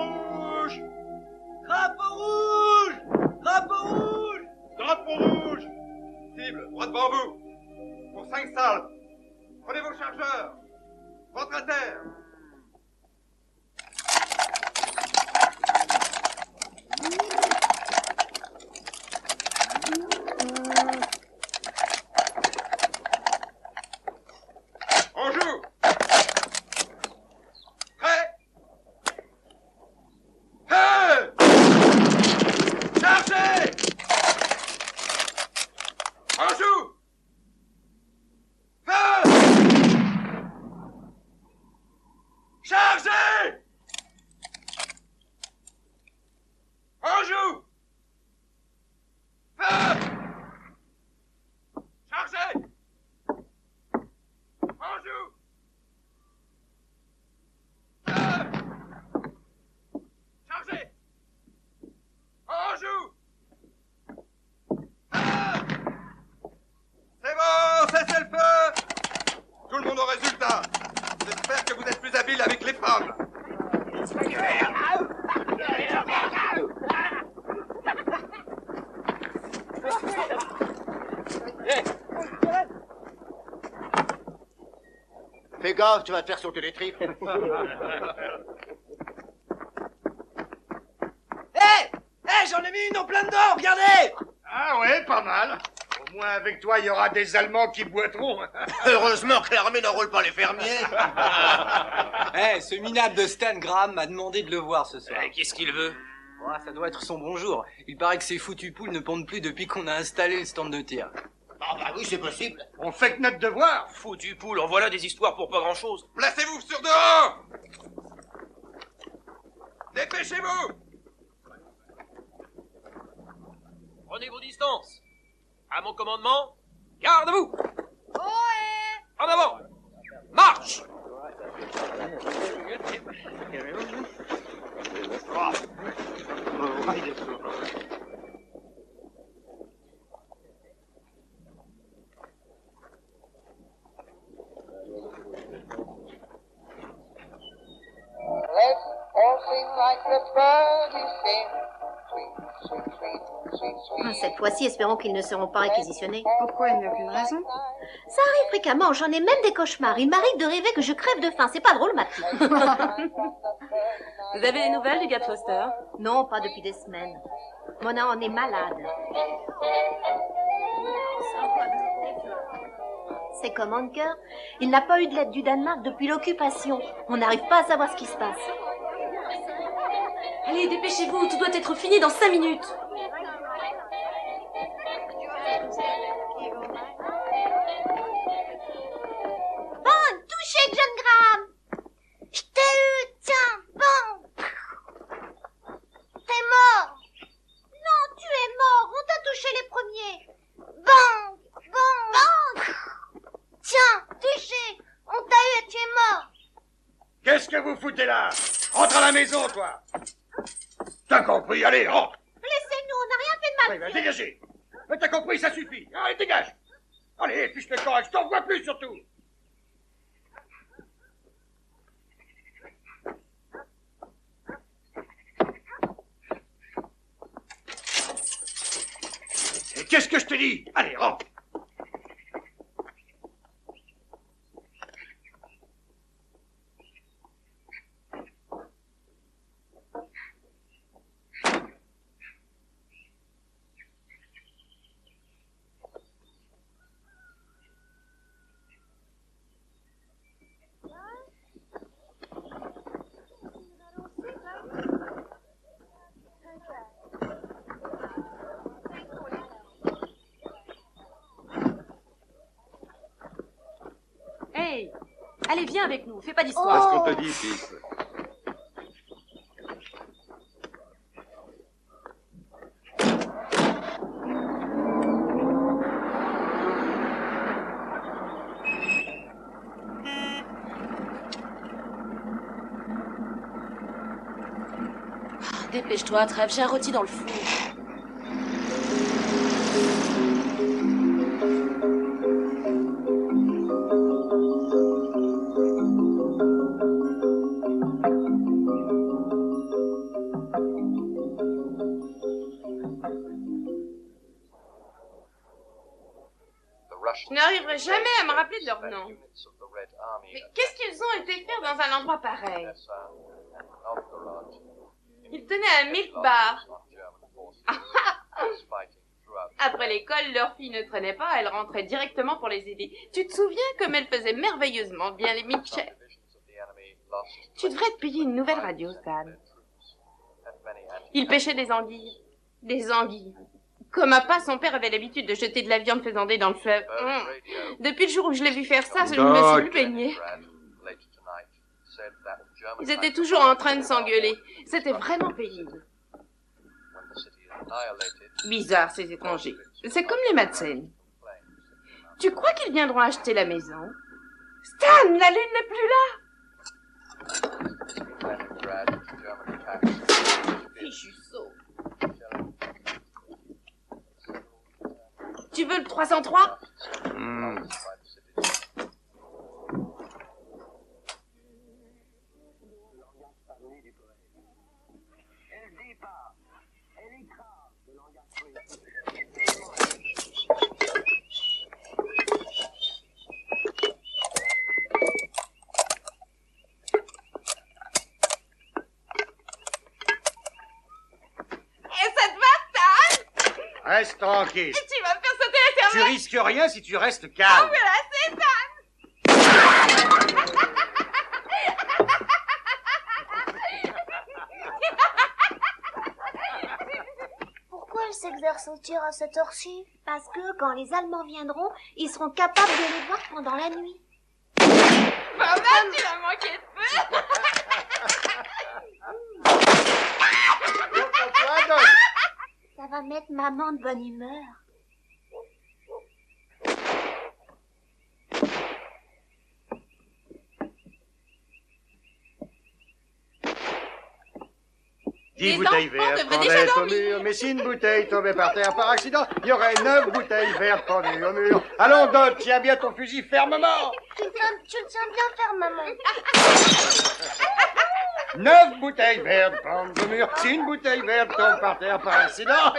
rouge! Drapeau rouge! Drapeau rouge! Drapeau rouge! Cible, droit devant vous. Pour 5 salves. Prenez vos chargeurs. Ventre à terre. On joue. Prêt? Feu! Chargez! On joue! Feu! Chargez! On joue! Feu! Chargez! On joue! Feu! Chargez! On joue! C'est bon, cessez le feu! Tout le monde au résultat. J'espère que vous êtes plus habile avec les femmes. Fais gaffe, tu vas te faire sauter les tripes. J'en ai mis une en plein dedans, regardez! Ah ouais, pas mal. Au moins avec toi, il y aura des Allemands qui boiteront. Heureusement que l'armée n'enrôle pas les fermiers. Ce minable de Stan Graham m'a demandé de le voir ce soir. Qu'est-ce qu'il veut? Ça doit être son bonjour. Il paraît que ces foutues poules ne pondent plus depuis qu'on a installé le stand de tir. Ah bah oui, c'est possible. On fait que notre devoir. Foutu poule, en voilà des histoires pour pas grand-chose. Placez-vous sur dehors! Dépêchez-vous! Prenez vos distances. À mon commandement, garde-vous. En avant. Marche. Let's all sing like the birdies sing. Sweet, sweet, sweet, sweet, sweet. Cette fois-ci, espérons qu'ils ne seront pas réquisitionnés. Pourquoi il n'y a aucune raison? Ça arrive fréquemment, j'en ai même des cauchemars. Il m'arrive de rêver que je crève de faim. C'est pas drôle, ma petite. Vous avez des nouvelles du gars de Foster? Non, pas depuis des semaines. Mona en est malade. C'est comme Anker. Il n'a pas eu de l'aide du Danemark depuis l'occupation. On n'arrive pas à savoir ce qui se passe. Allez, dépêchez-vous, tout doit être fini dans 5 minutes. Bon, touchez John Graham. Je t'ai eu, tiens, bon. T'es mort. Non, tu es mort, on t'a touché les premiers. Bang, bang, bang. Tiens, touché, on t'a eu, tu es mort. Qu'est-ce que vous foutez là? Rentre à la maison, toi. T'as compris, allez, rentre. Laissez-nous, on n'a rien fait de mal. Oui, bah, dégagez. Mais t'as compris, ça suffit. Allez, dégage. Allez, fiche le corps, je t'en vois plus surtout. Et qu'est-ce que je te dis? Allez, rentre. Hey, allez, viens avec nous, fais pas C'est d'histoire. ce qu'on te dit, fils. Dépêche-toi, Trèves, j'ai un rôti dans le four. Je n'arriverai jamais à me rappeler de leur nom. Mais qu'est-ce qu'ils ont été faire dans un endroit pareil? Ils tenaient un milk bar. Après l'école, leur fille ne traînait pas, elle rentrait directement pour les aider. Tu te souviens comme elle faisait merveilleusement bien les milkshakes? Tu devrais te payer une nouvelle radio, Stan. Il pêchait des anguilles. Des anguilles. Comme à pas, son père avait l'habitude de jeter de la viande faisandée dans le fleuve. Depuis le jour où je l'ai vu faire ça, je ne me suis plus baignée. Ils étaient toujours en train de s'engueuler. C'était vraiment pénible. Bizarre, ces étrangers. C'est comme les Madsen. Tu crois qu'ils viendront acheter la maison? Stan, la lune n'est plus là! Fichu sot. Tu veux le 303? Reste tranquille. Tu vas me faire sauter la Tu cervelle. risques rien si tu restes calme. Oh, voilà, c'est ça. Pourquoi elle s'exerce au tir à cette heure-ci? Parce que quand les Allemands viendront, ils seront capables de les voir pendant la nuit. Maman, tu as manqué de peu. Ça va mettre maman de bonne humeur. Dix Les bouteilles enfants vertes devraient déjà pendaient au dormir. mur, mais si une bouteille tombait par terre par accident, il y aurait 9 bouteilles vertes pendues au mur. Allons, Dot, tiens bien ton fusil fermement. Tu le tiens bien faire, maman. 9 bouteilles vertes pendues au mur. Si une bouteille verte tombe par terre par accident,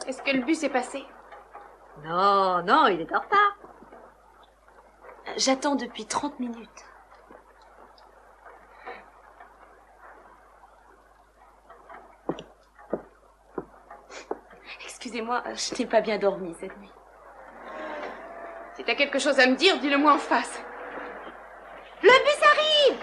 Est-ce que le bus est passé? Non, non, il est en retard. J'attends depuis 30 minutes. Excusez-moi, je n'ai pas bien dormi cette nuit. Si t'as quelque chose à me dire, dis-le-moi en face. Le bus arrive!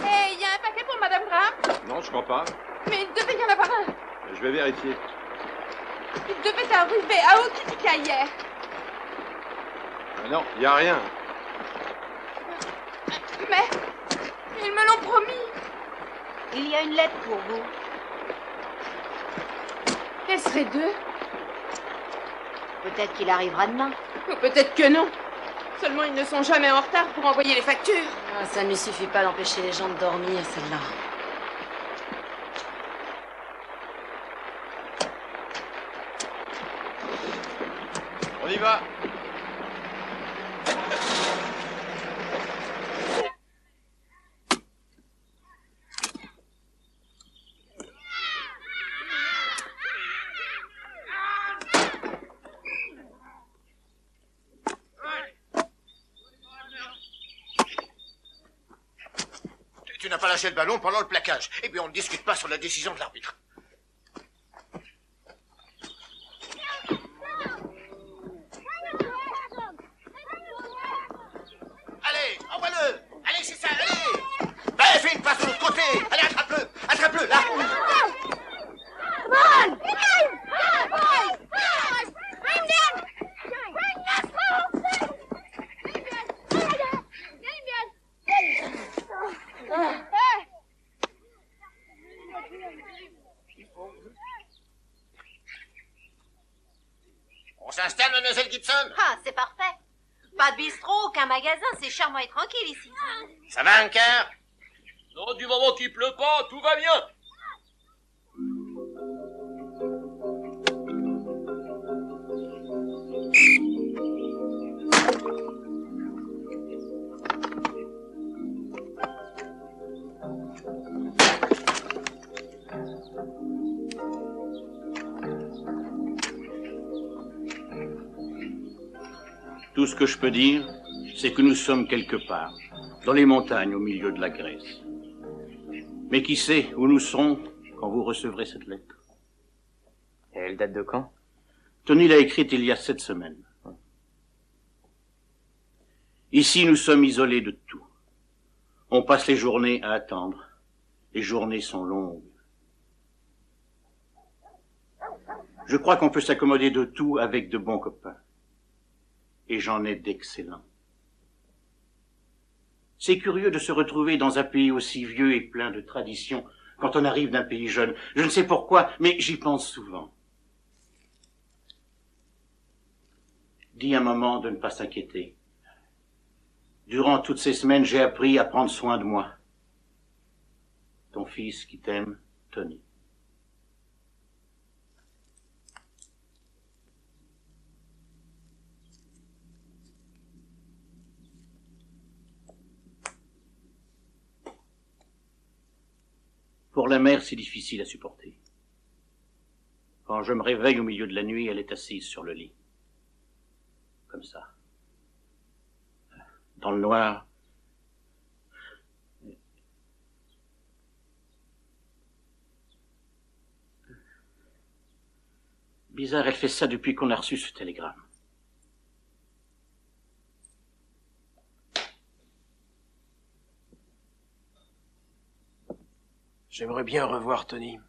Hey, il y a un paquet pour Madame Graham? Non, je crois pas. Mais il devait y en avoir un. Je vais vérifier. Il devait arriver à Okitika hier. Non, il y a rien. Mais ils me l'ont promis. Il y a une lettre pour vous. Quels seraient deux? Peut-être qu'il arrivera demain. Ou peut-être que non. Seulement ils ne sont jamais en retard pour envoyer les factures. Ah, ça ne lui suffit pas d'empêcher les gens de dormir, celle-là. On y va. Tu n'as pas lâché le ballon pendant le plaquage. Et puis on ne discute pas sur la décision de l'arbitre. Allez, envoie-le. Allez, c'est ça, allez. Ben, fais une passe de l'autre côté. Allez, attrape-le. Attrape-le, là. s'installe, mademoiselle Gibson? Ah, c'est parfait. Pas de bistrot, aucun magasin, c'est charmant et tranquille ici. Ça va, Anker? Non, du moment qu'il pleut pas, tout va bien. Tout ce que je peux dire, c'est que nous sommes quelque part, dans les montagnes au milieu de la Grèce. Mais qui sait où nous serons quand vous recevrez cette lettre? Et elle date de quand? Tony l'a écrite il y a 7 semaines. Ici, nous sommes isolés de tout. On passe les journées à attendre. Les journées sont longues. Je crois qu'on peut s'accommoder de tout avec de bons copains. Et j'en ai d'excellents. C'est curieux de se retrouver dans un pays aussi vieux et plein de traditions quand on arrive d'un pays jeune. Je ne sais pourquoi, mais j'y pense souvent. Dis un moment de ne pas s'inquiéter. Durant toutes ces semaines, j'ai appris à prendre soin de moi. Ton fils qui t'aime, Tony. Pour la mère, c'est difficile à supporter. Quand je me réveille au milieu de la nuit, elle est assise sur le lit. Comme ça. Dans le noir. Bizarre, elle fait ça depuis qu'on a reçu ce télégramme. J'aimerais bien revoir Tony.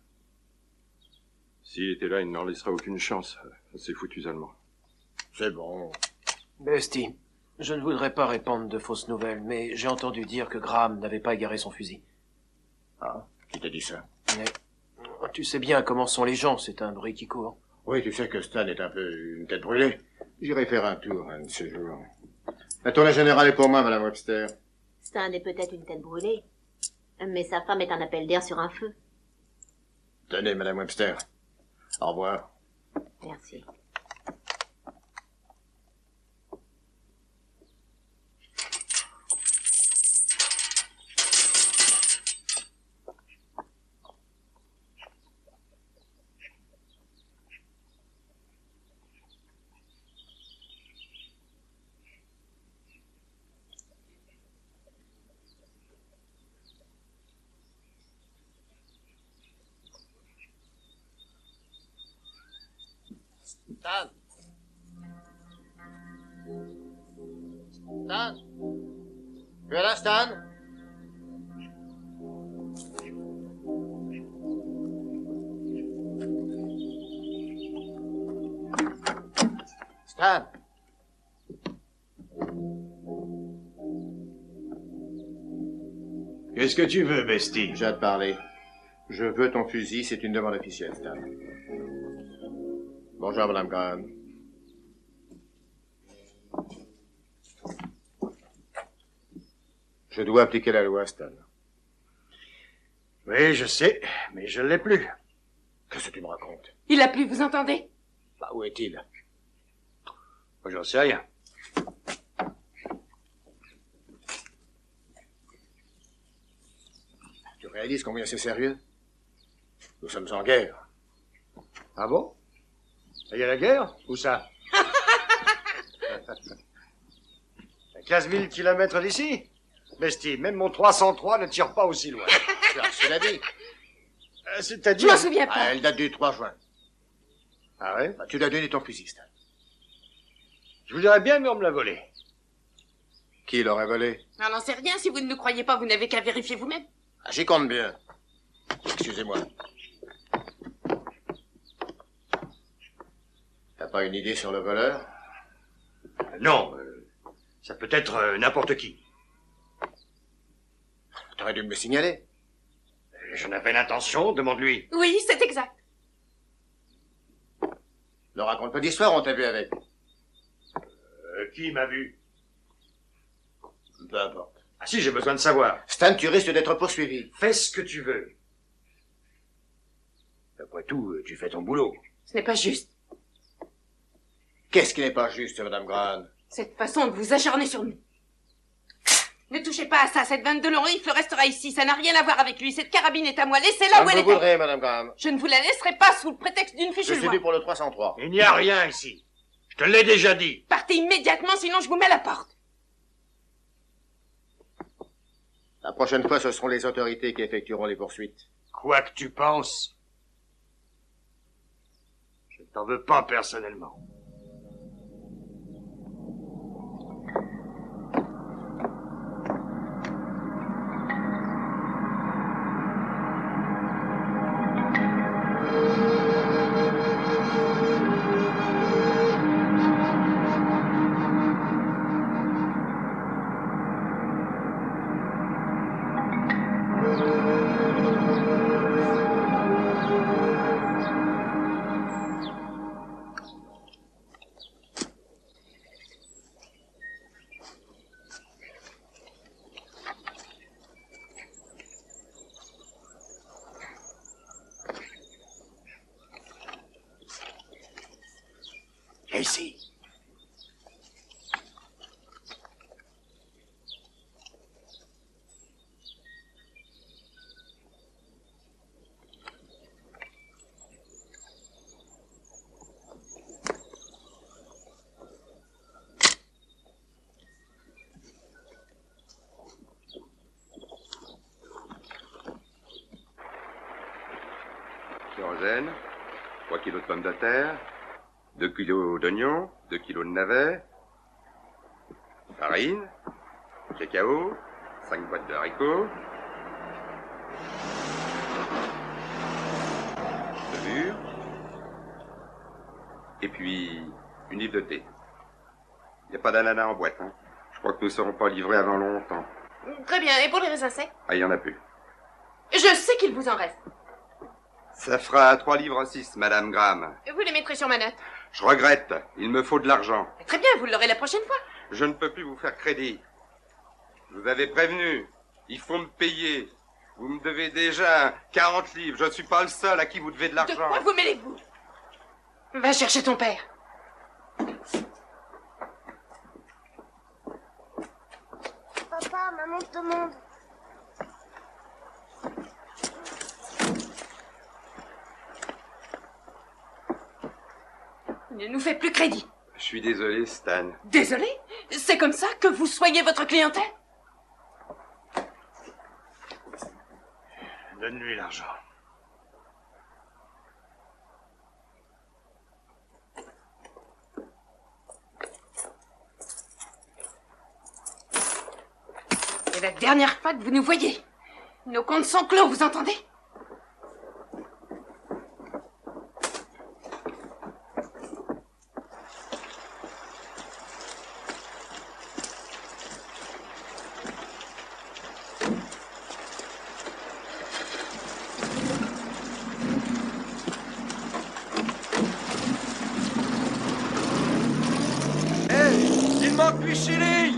S'il était là, il n'en laissera aucune chance à ces foutus Allemands. C'est bon. Bestie, je ne voudrais pas répandre de fausses nouvelles, mais j'ai entendu dire que Graham n'avait pas égaré son fusil. Ah, qui t'a dit ça? Mais tu sais bien comment sont les gens, c'est un bruit qui court. Oui, tu sais que Stan est un peu une tête brûlée. J'irai faire un tour un de ces jours. La tournée générale est pour moi, Madame Webster. Stan est peut-être une tête brûlée, mais sa femme est un appel d'air sur un feu. Tenez, Madame Webster. Au revoir. Merci. Stan. Stan. Tu es là, Stan? Stan. Qu'est-ce que tu veux, Bestie? J'ai à te parler. Je veux ton fusil, c'est une demande officielle, Stan. Bonjour, Madame Graham. Je dois appliquer la loi, Stan. Oui, je sais, mais je ne l'ai plus. Qu'est-ce que tu me racontes? Il a plu, vous entendez? Bah, où est-il? Moi, j'en sais rien. Tu réalises combien c'est sérieux? Nous sommes en guerre. Ah bon? Il y a la guerre? Où ça? À 15 000 kilomètres d'ici? Bestie, même mon 303 ne tire pas aussi loin. Tu as reçu la vie. C'est-à-dire... Je m'en souviens pas. Ah, elle date du 3 juin. Ah ouais? Bah, tu lui as donné ton fusil, Stan. Je vous dirais bien, mais on me l'a volé. Qui l'aurait volé? On n'en sait rien. Si vous ne nous croyez pas, vous n'avez qu'à vérifier vous-même. Ah, j'y compte bien. Excusez-moi. T'as pas une idée sur le voleur? Non, ça peut être n'importe qui. T'aurais dû me le signaler. J'en avais l'intention, demande-lui. Oui, c'est exact. Ne raconte pas d'histoire, on t'a vu avec. Qui m'a vu? Peu importe. Ah si, j'ai besoin de savoir. Stan, tu risques d'être poursuivi. Fais ce que tu veux. Après tout, tu fais ton boulot. Ce n'est pas juste. Qu'est-ce qui n'est pas juste, Madame Graham? Cette façon de vous acharner sur nous. Ne touchez pas à ça, cette vanne de long rifle restera ici. Ça n'a rien à voir avec lui. Cette carabine est à moi. Laissez-la où elle Comme vous est. voudrez, Madame Graham. Je ne vous la laisserai pas sous le prétexte d'une fichue Je suis loi. dû pour le 303. Il n'y a rien ici. Je te l'ai déjà dit. Partez immédiatement, sinon je vous mets à la porte. La prochaine fois, ce seront les autorités qui effectueront les poursuites. Quoi que tu penses, je ne t'en veux pas personnellement. Ici. Kérosène, 3 kilos de pommes de terre, 2 kilos d'oignons, 2 kilos de navets, farine, cacao, 5 boîtes de haricots, levure, et puis une livre de thé. Il n'y a pas d'ananas en boîte, hein. Je crois que nous ne serons pas livrés avant longtemps. Très bien. Et pour les raisins secs? Ah, il n'y en a plus. Je sais qu'il vous en reste. Ça fera 3 livres 6, Madame Graham. Vous les mettrez sur ma note. Je regrette, il me faut de l'argent. Très bien, vous l'aurez la prochaine fois. Je ne peux plus vous faire crédit. Je vous avais prévenu. Il faut me payer. Vous me devez déjà 40 livres. Je ne suis pas le seul à qui vous devez de De l'argent. quoi vous mêlez-vous? Va chercher ton père. Papa, maman te demande. Il ne nous fait plus crédit. Je suis désolé, Stan. Désolé? C'est comme ça que vous soignez votre clientèle? Donne-lui l'argent. C'est la dernière fois que vous nous voyez. Nos comptes sont clos, vous entendez? Il manque 8 shillings.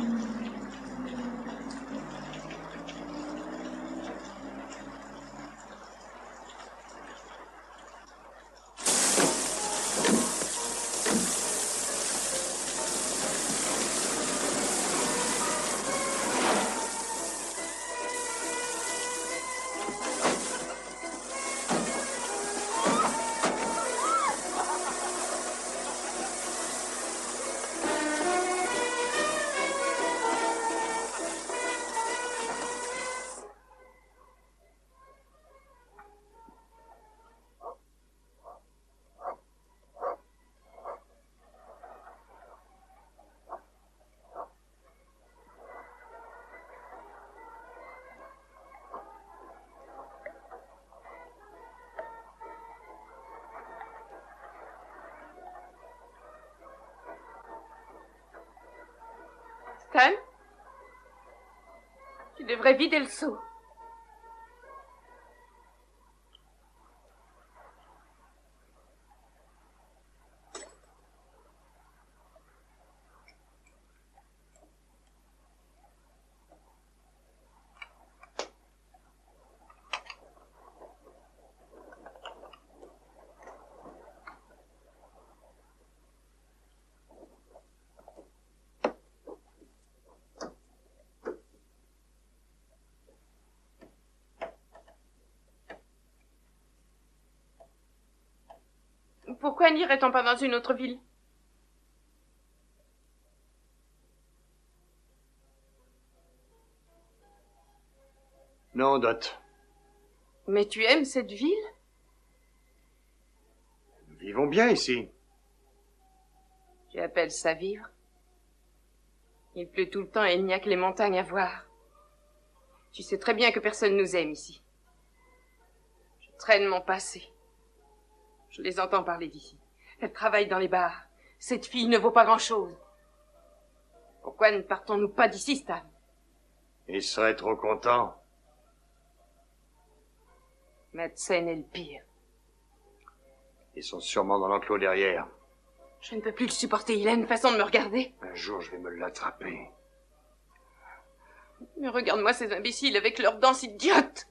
Stan, tu devrais vider le seau. Pourquoi n'irait-on pas dans une autre ville? Non, Dot. Mais tu aimes cette ville? Nous vivons bien ici. Tu appelles ça vivre? Il pleut tout le temps et il n'y a que les montagnes à voir. Tu sais très bien que personne nous aime ici. Je traîne mon passé. Je les entends parler d'ici. Elle travaille dans les bars. Cette fille ne vaut pas grand-chose. Pourquoi ne partons-nous pas d'ici, Stan? Ils seraient trop contents. Madsen est le pire. Ils sont sûrement dans l'enclos derrière. Je ne peux plus le supporter. Il a une façon de me regarder. Un jour, je vais me l'attraper. Mais regarde-moi ces imbéciles avec leurs danses idiotes.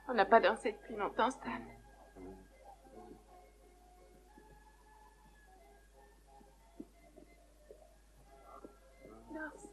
On n'a pas dansé depuis longtemps, Stan. Danse.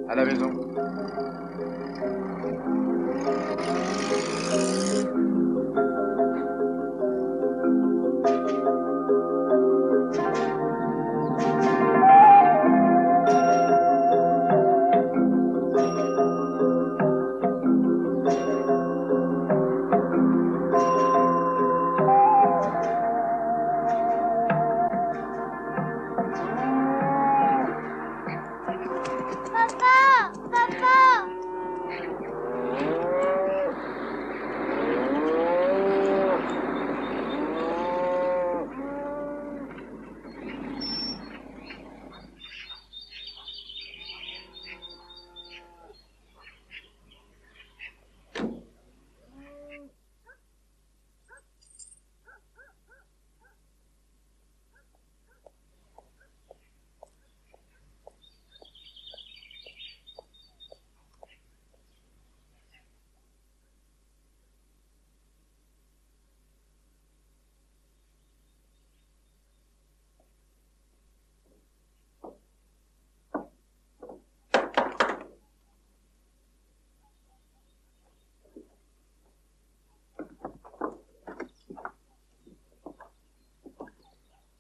À la maison. Papa! Papa!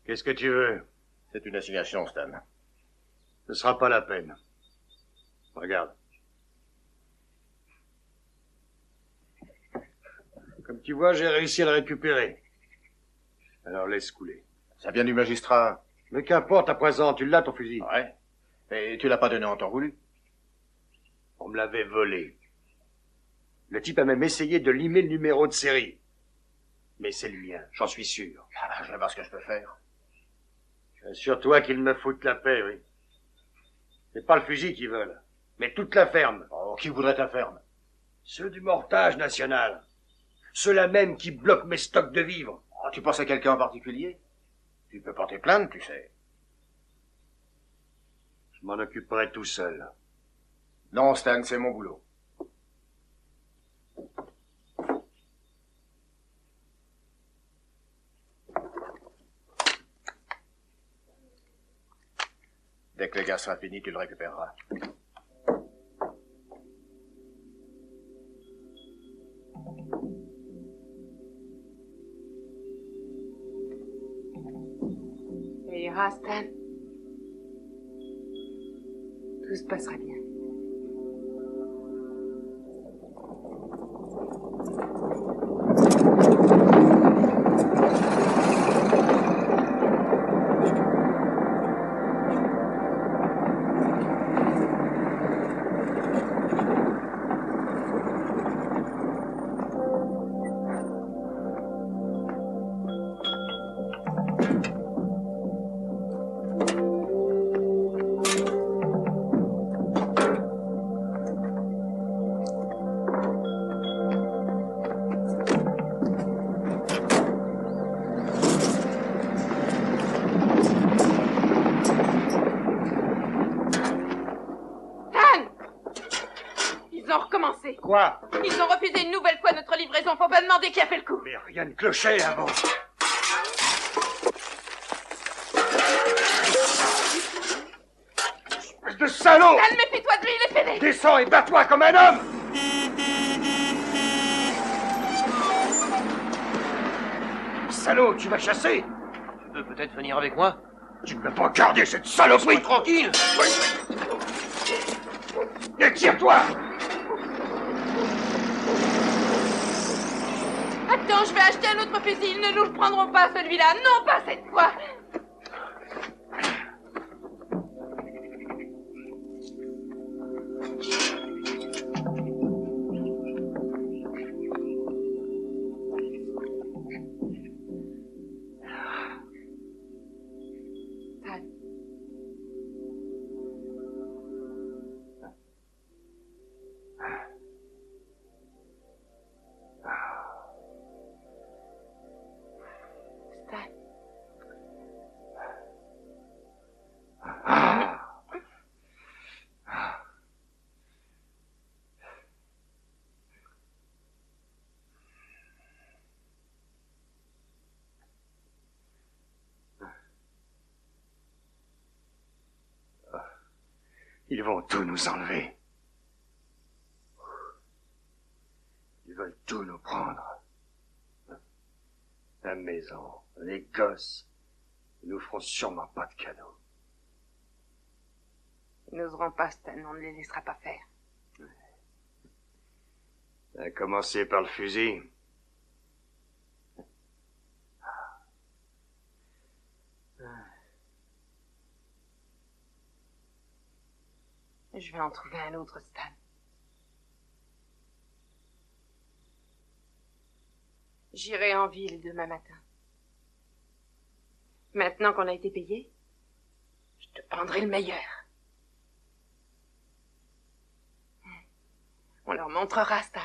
Qu'est-ce que tu veux? C'est une assignation, Stan. Ce sera pas la peine. Regarde. Comme tu vois, j'ai réussi à le récupérer. Alors laisse couler. Ça vient du magistrat. Mais qu'importe, à présent, tu l'as ton fusil. Ouais. Et tu l'as pas donné en temps voulu. On me l'avait volé. Le type a même essayé de limer le numéro de série. Mais c'est le mien, j'en suis sûr. Ah, je vais voir ce que je peux faire. Assure-toi qu'ils me foutent la paix, oui. C'est pas le fusil qu'ils veulent, mais toute la ferme. Oh, qui voudrait ta ferme? Ceux du Mortage national. Ceux-là même qui bloquent mes stocks de vivres. Oh, tu penses à quelqu'un en particulier? Tu peux porter plainte, tu sais. Je m'en occuperai tout seul. Non, Stan, c'est mon boulot. Dès que le gaz sera fini, tu le récupéreras. Ça ira, Stan. Tout se passera bien. Quoi? Ils ont refusé une nouvelle fois notre livraison. Faut pas demander qui a fait le coup. Mais rien ne clochait avant. Espèce de salaud! Stan, méfie-toi de lui, il est fêlé. Descends et bats-toi comme un homme! Salaud, tu vas chasser? Tu peux peut-être venir avec moi? Tu ne peux pas garder cette saloperie tranquille! Et tire-toi! Attends, je vais acheter un autre fusil. Ils ne nous le prendront pas, celui-là. Non, pas cette fois. Ils vont tout nous enlever. Ils veulent tout nous prendre. La maison, les gosses. Ils nous feront sûrement pas de cadeaux. Ils n'oseront pas, Stan. On ne les laissera pas faire. À commencer par le fusil. Je vais en trouver un autre, Stan. J'irai en ville demain matin. Maintenant qu'on a été payé, je te prendrai le meilleur. On leur montrera, Stan.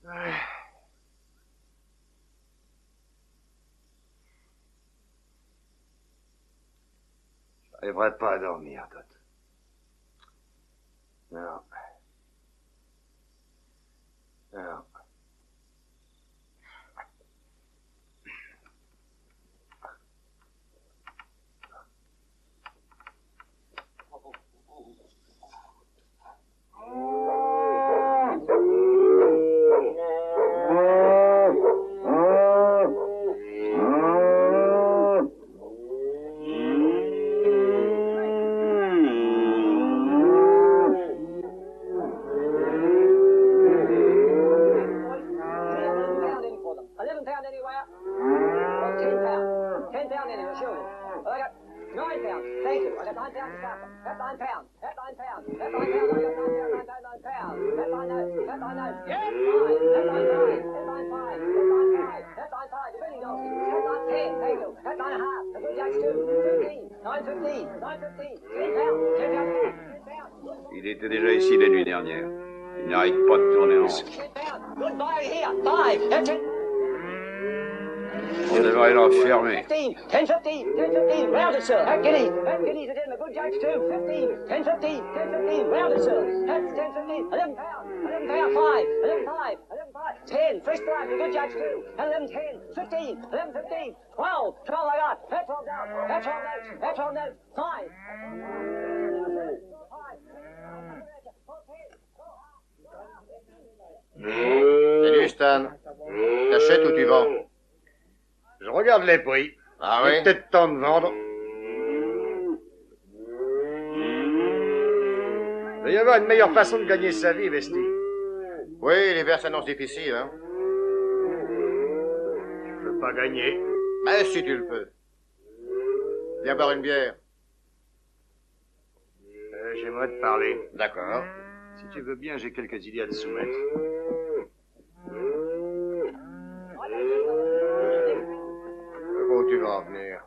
Ouais. J'arriverai pas à dormir, Dot. Non. Non. Il était déjà ici la nuit dernière. Il n'arrête pas de tourner en rond. On devrait l'enfermer. 10, 15, 10, 15, round it, sir. Guineas, guineas again, a good judge too. 15, 10, 15, 10, 15, round it, sir. 10, 15, 11 pounds, 11 pounds, 5, 11 5, 11 5, 10, fresh price, a good judge too. 11 10, 15, 11 15, 12, 12 I got. That's 12 down, that's 12 notes, that's 12 notes, 5. Salut Stan. T'achètes ou tu vends? Je regarde les prix. Ah Il oui? est peut-être temps de vendre. Il doit y avoir une meilleure façon de gagner sa vie, Vesti. Oui, l'hiver s'annonce difficile, hein. Je peux pas gagner. Mais si tu le peux. Viens boire une bière. J'aimerais te parler. D'accord. Si tu veux bien, j'ai quelques idées à te soumettre. Où tu vas en venir?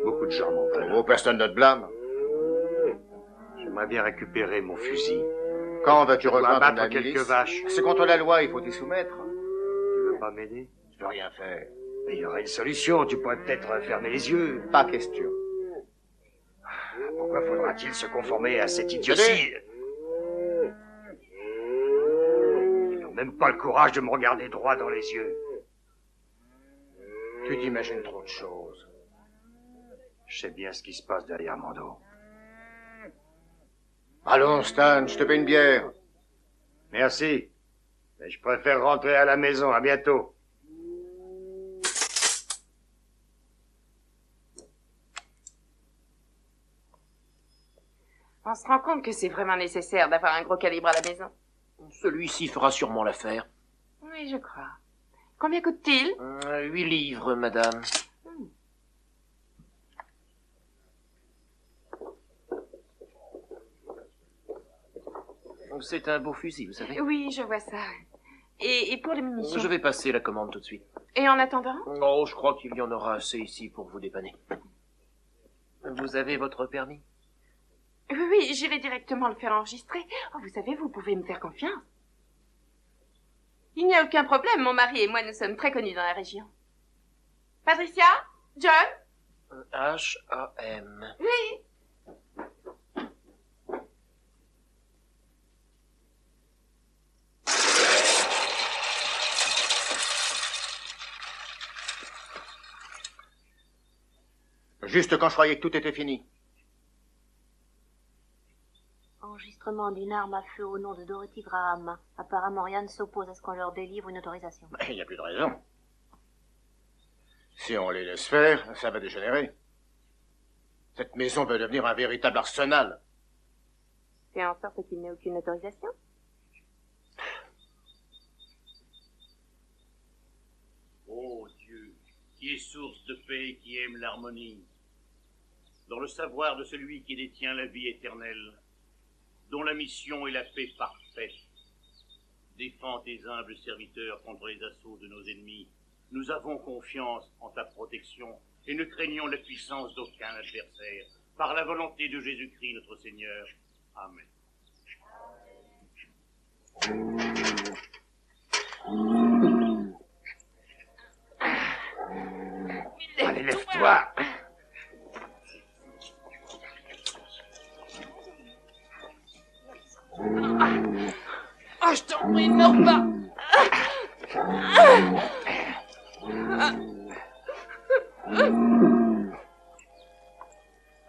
Beaucoup de gens m'en veulent. Oh, personne ne te blâme. J'aimerais bien récupérer mon fusil. Quand vas-tu Pour rejoindre abattre la quelques milice? vaches. C'est contre la loi, il faut t'y soumettre. Tu veux pas m'aider? Je peux rien faire. Mais il y aurait une solution. Tu pourrais peut-être fermer les yeux. Pas question. Pourquoi faudra-t-il se conformer à cette idiotie? Ils n'ont même pas le courage de me regarder droit dans les yeux. Tu t'imagines trop de choses. Je sais bien ce qui se passe derrière mon dos. Allons, Stan, je te paie une bière. Merci. Mais je préfère rentrer à la maison. À bientôt. On se rend compte que c'est vraiment nécessaire d'avoir un gros calibre à la maison. Celui-ci fera sûrement l'affaire. Oui, je crois. Combien coûte-t-il? 8 livres, madame. C'est un beau fusil, vous savez. Oui, je vois ça. Et pour les munitions? Je vais passer la commande tout de suite. Et en attendant? Oh, je crois qu'il y en aura assez ici pour vous dépanner. Vous avez votre permis? Oui, oui, j'irai directement le faire enregistrer. Oh, vous savez, vous pouvez me faire confiance. Il n'y a aucun problème, mon mari et moi, nous sommes très connus dans la région. Patricia? John? H-A-M. Oui. Juste quand je croyais que tout était fini. Enregistrement d'une arme à feu au nom de Dorothy Graham. Apparemment, Ryan s'oppose à ce qu'on leur délivre une autorisation. Il n'y a plus de raison. Si on les laisse faire, ça va dégénérer. Cette maison va devenir un véritable arsenal. Fais en sorte qu'il n'ait aucune autorisation. Oh Dieu, qui est source de paix soleil qui aime l'harmonie, dans le savoir de celui qui détient la vie éternelle, dont la mission est la paix parfaite. Défends tes humbles serviteurs contre les assauts de nos ennemis. Nous avons confiance en ta protection et ne craignons la puissance d'aucun adversaire. Par la volonté de Jésus-Christ notre Seigneur. Amen. Allez, lève-toi. Oh, je t'en prie, ne meurs pas.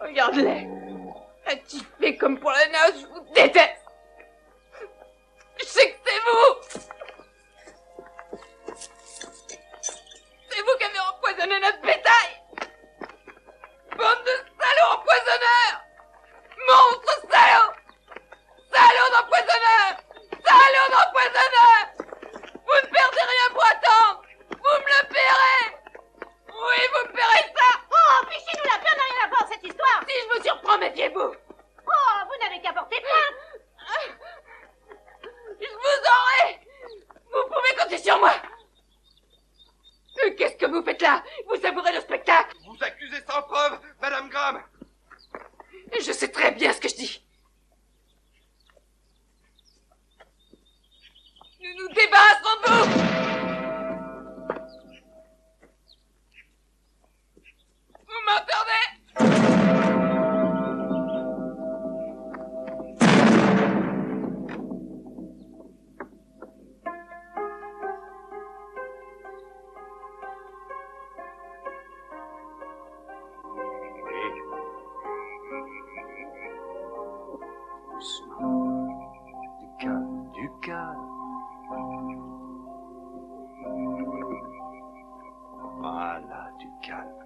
Regarde-les. Attifés comme pour la nage, je vous déteste. Je sais que c'est vous. C'est vous qui avez empoisonné notre bétail. Bande de salauds empoisonneurs. Monstres salauds. Salauds d'empoisonneurs. Salauds d'empoisonneurs. Vous ne perdez rien pour attendre. Vous me le paierez. Oui, vous me paierez ça. Oh, fichez-nous la paix, on n'a rien à voir cette histoire. Si je me surprends, méfiez-vous. Oh, vous n'avez qu'à porter plainte. Je vous aurai. Vous pouvez compter sur moi. Qu'est-ce que vous faites là? Vous savourez le spectacle? Vous accusez sans preuve, Madame Graham. Je sais très bien ce que je dis. Nous nous débarrassons de vous. Vous m'entendez? Du calme. Voilà, du calme.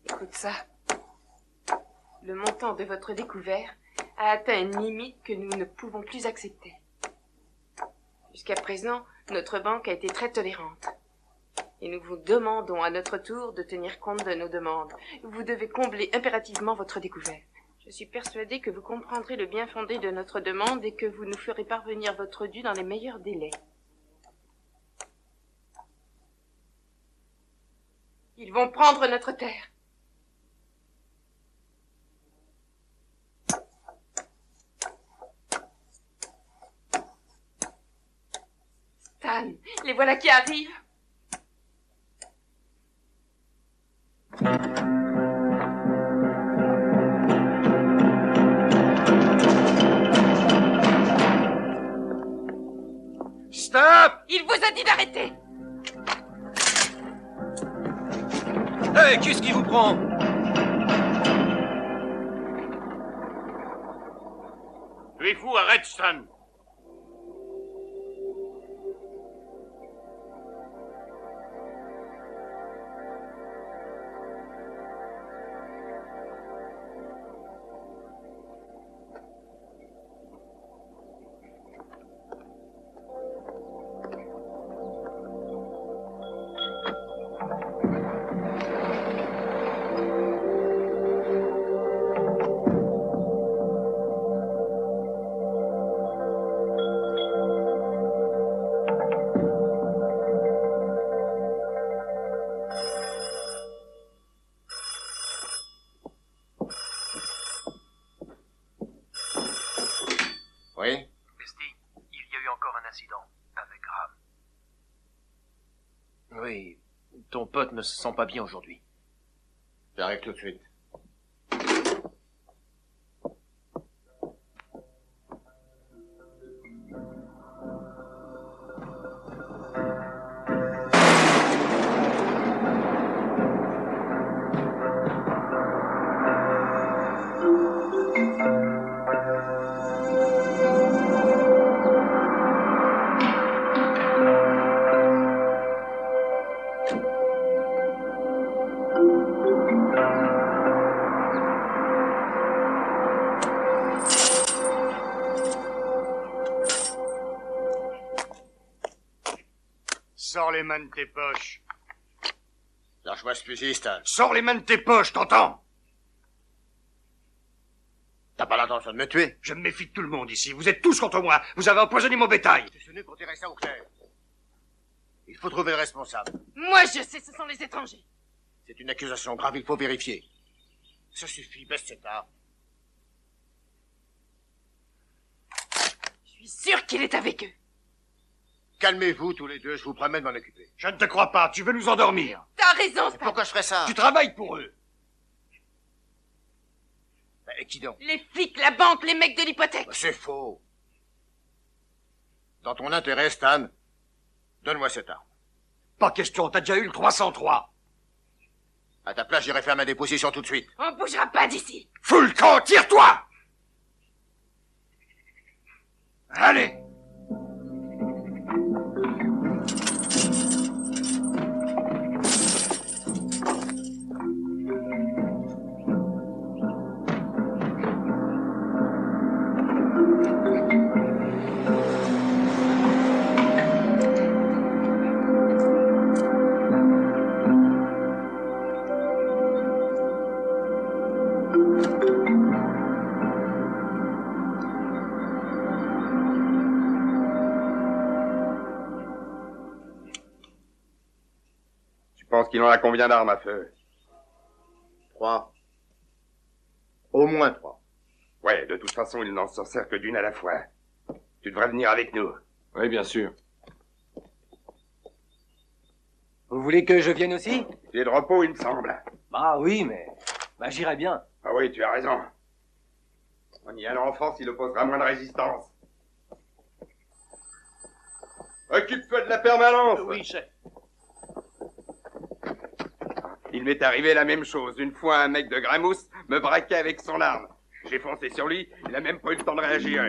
Écoute ça. Le montant de votre découvert a atteint une limite que nous ne pouvons plus accepter. Jusqu'à présent, notre banque a été très tolérante. Et nous vous demandons à notre tour de tenir compte de nos demandes. Vous devez combler impérativement votre découvert. Je suis persuadée que vous comprendrez le bien fondé de notre demande et que vous nous ferez parvenir votre dû dans les meilleurs délais. Ils vont prendre notre terre. Stan, les voilà qui arrivent. Stop! Il vous a dit d'arrêter. Hé, qu'est-ce qui vous prend? Tu es fou, arrête, Stan. Ton pote ne se sent pas bien aujourd'hui. J'arrive tout de suite. Sors les mains de tes poches. Lâche-moi ce fusil, Stan. Sors les mains de tes poches, t'entends? T'as pas l'intention de me tuer? Je me méfie de tout le monde ici. Vous êtes tous contre moi. Vous avez empoisonné mon bétail. Je suis venu pour tirer ça au clair. Il faut trouver le responsable. Moi, je sais, ce sont les étrangers. C'est une accusation grave, il faut vérifier. Ça suffit, baisse cette arme. Je suis sûr qu'il est avec eux. Calmez-vous tous les deux, je vous promets de m'en occuper. Je ne te crois pas. Tu veux nous endormir. T'as raison, Stan. Pourquoi je ferais ça? Tu travailles pour eux. Et qui donc? Les flics, la banque, les mecs de l'hypothèque. C'est faux. Dans ton intérêt, Stan, donne-moi cette arme. Pas question, t'as déjà eu le 303. À ta place, j'irai faire ma déposition tout de suite. On bougera pas d'ici. Fous le camp, tire-toi! Allez! Tu penses qu'il en a combien d'armes à feu? 3. Au moins 3. Ouais, de toute façon, il n'en s'en sert que d'une à la fois. Tu devrais venir avec nous. Oui, bien sûr. Vous voulez que je vienne aussi? Tu es de repos, il me semble. Bah oui, mais... Bah j'irai bien. Ah oui, tu as raison. En y allant en France, il opposera moins de résistance. Occupe-toi de la permanence. Oui, chef. Il m'est arrivé la même chose. Une fois, un mec de Gramousse me braquait avec son arme. J'ai foncé sur lui, il a même pas eu le temps de réagir.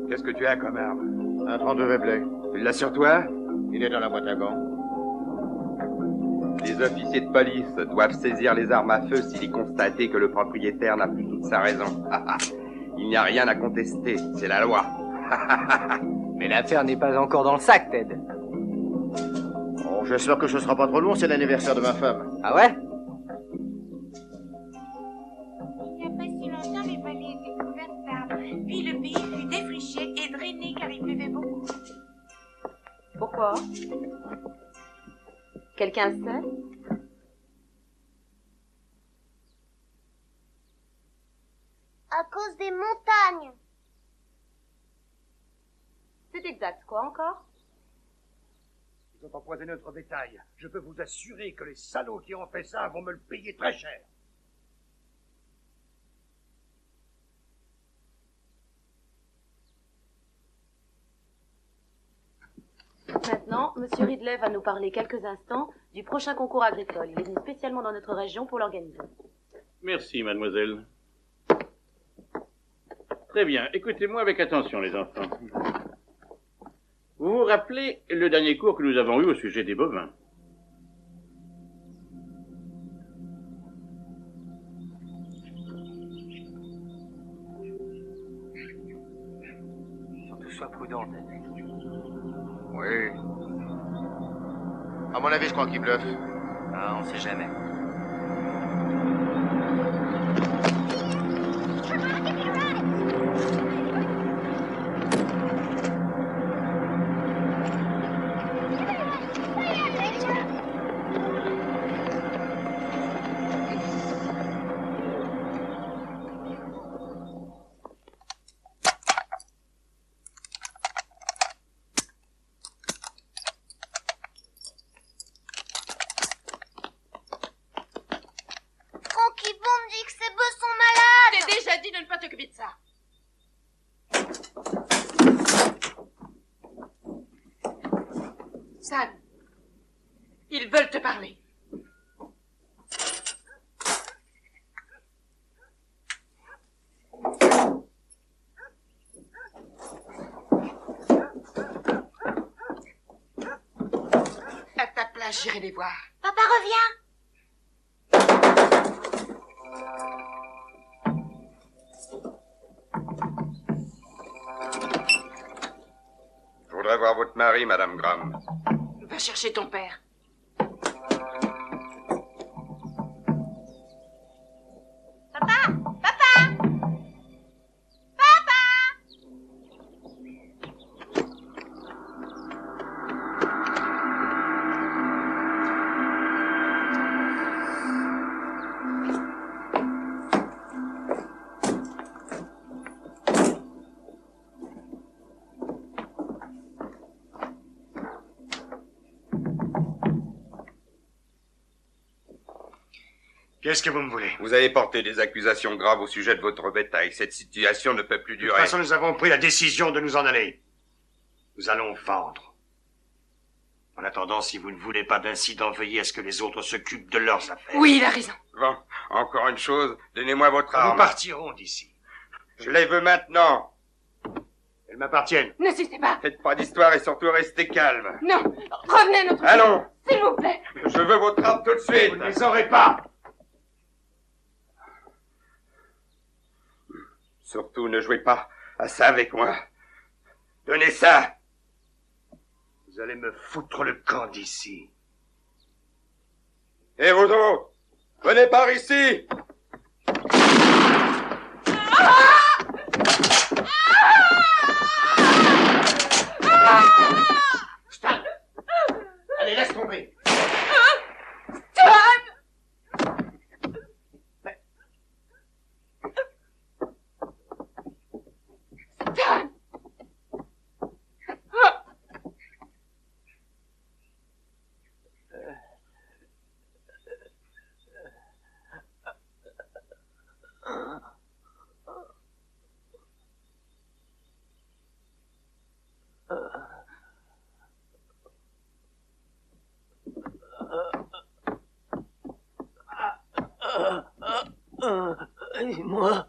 Qu'est-ce que tu as comme arme? Un 32 Webley. Tu l'as sur toi? Il est dans la boîte à gants. Les officiers de police doivent saisir les armes à feu s'il est constaté que le propriétaire n'a plus toute sa raison. Il n'y a rien à contester, c'est la loi. Mais l'affaire n'est pas encore dans le sac, Ted. Oh, j'espère que ce sera pas trop long, c'est l'anniversaire de ma femme. Ah ouais? Il n'y a pas si longtemps, les vallées étaient couvertes d'arbres. Puis le pays fut défriché et drainé car il pleuvait beaucoup. Pourquoi? Quelqu'un sait? À cause des montagnes. C'est exact. Quoi encore? Ils ont empoisonné notre bétail. Je peux vous assurer que les salauds qui ont fait ça vont me le payer très cher. Maintenant, Monsieur Ridley va nous parler quelques instants du prochain concours agricole. Il est venu spécialement dans notre région pour l'organiser. Merci, mademoiselle. Très bien. Écoutez-moi avec attention, les enfants. Vous vous rappelez le dernier cours que nous avons eu au sujet des bovins? Surtout sois prudent, Ted. Oui. À mon avis, je crois qu'il bluffe. Ah, on sait jamais. Stan, ils veulent te parler. À ta place, j'irai les voir. Papa revient. Je voudrais voir votre mari, Madame Graham. Va chercher ton père. Papa, papa, papa. Qu'est-ce que vous me voulez? Vous avez porté des accusations graves au sujet de votre bétail. Cette situation ne peut plus De durer. toute façon, nous avons pris la décision de nous en aller. Nous allons vendre. En attendant, si vous ne voulez pas d'incident, veillez à ce que les autres s'occupent de leurs affaires. Oui, il a raison. Bon, encore une chose, donnez-moi votre arme. Nous partirons d'ici. Je les veux maintenant. Elles m'appartiennent. N'insistez pas. Faites pas d'histoire et surtout restez calme. Non, revenez à notre... Allons. S'il vous plaît. Je veux votre arme tout de suite. Vous ne les aurez pas. Surtout ne jouez pas à ça avec moi. Donnez ça. Vous allez me foutre le camp d'ici. Et vous autres, venez par ici. Stan! Allez, laisse tomber. Et moi?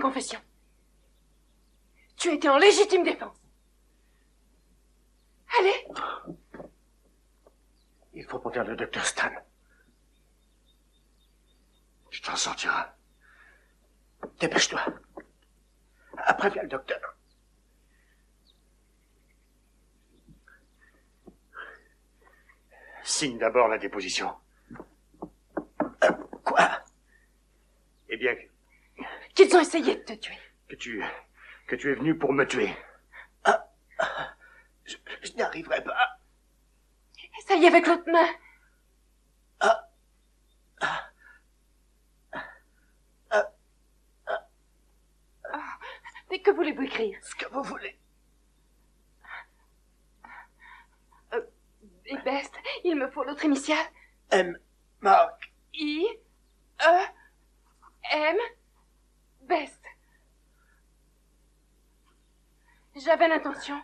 confession. Tu étais en légitime défense. Allez. Il faut prévenir le docteur Stan. Tu t'en sortiras. Dépêche-toi. Après vient le docteur. Signe d'abord la déposition. Quoi? Eh bien, Qu'ils ont essayé de te tuer. que tu es venu pour me tuer. Je n'y arriverai pas. Essaye avec l'autre main. Mais que voulez-vous écrire? Ce que vous voulez. Et best, il me faut l'autre initiale. M. Mark. I. E. M. Best. J'avais l'intention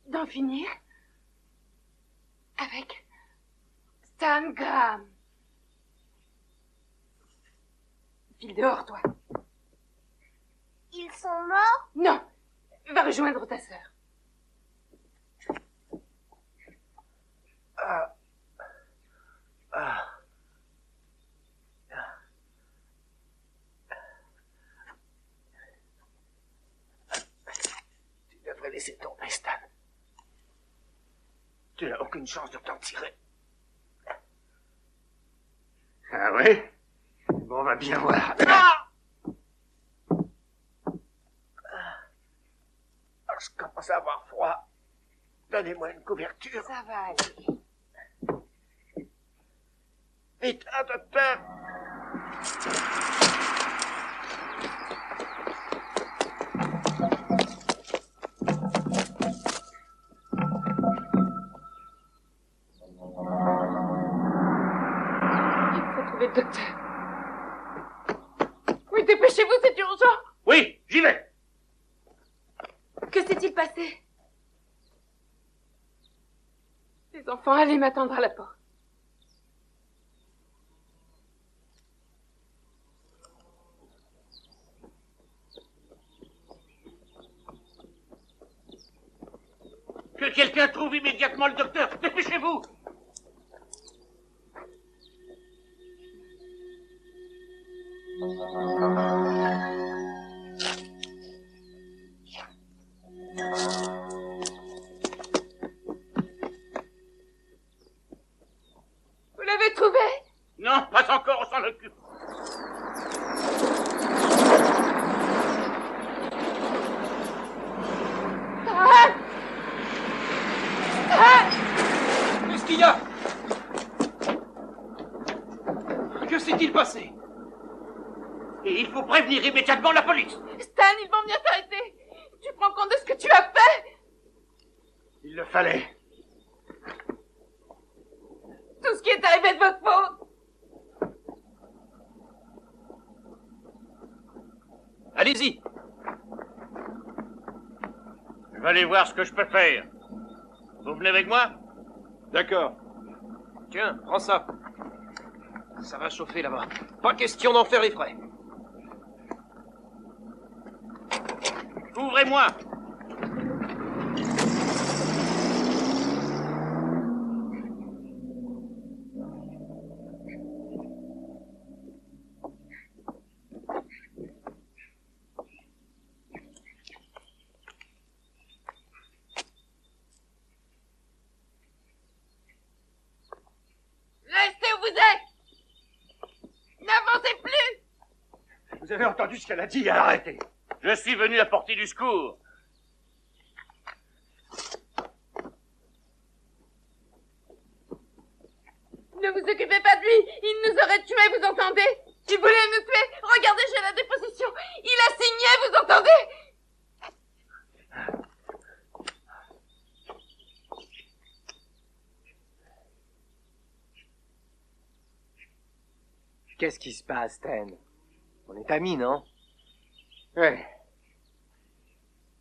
d'en finir avec Stan Graham. File dehors, toi. Ils sont morts? Non. Va rejoindre ta sœur. Tu devrais laisser tomber, Stan. Tu n'as aucune chance de t'en tirer. Ah ouais? Bon, on va bien voir. Je commence à avoir froid. Donnez-moi une couverture. Ça va aller. Vite, un docteur. Il faut trouver le docteur. Oui, dépêchez-vous, c'est urgent. Oui, j'y vais. Que s'est-il passé? Les enfants allaient m'attendre à la porte. Que quelqu'un trouve immédiatement le docteur. Dépêchez-vous. Vous l'avez trouvé? Non, pas encore, on s'en occupe. Qu'est-ce qu'il y a? Que s'est-il passé? Et il faut prévenir immédiatement la police. Stan, ils vont venir t'arrêter. Tu prends compte de ce que tu as fait? Il le fallait. Tout ce qui est arrivé de votre faute. Allez-y. Je vais aller voir ce que je peux faire. Vous venez avec moi? D'accord. Tiens, prends ça. Ça va chauffer là-bas. Pas question d'en faire les frais. Ouvrez-moi. Restez où vous êtes. N'avancez plus. Vous avez entendu ce qu'elle a dit? Arrêtez. Je suis venu apporter du secours. Ne vous occupez pas de lui. Il nous aurait tués, vous entendez? Il voulait nous tuer. Regardez, j'ai la déposition. Il a signé, vous entendez? Qu'est-ce qui se passe, Stan? On est amis, non? Ouais.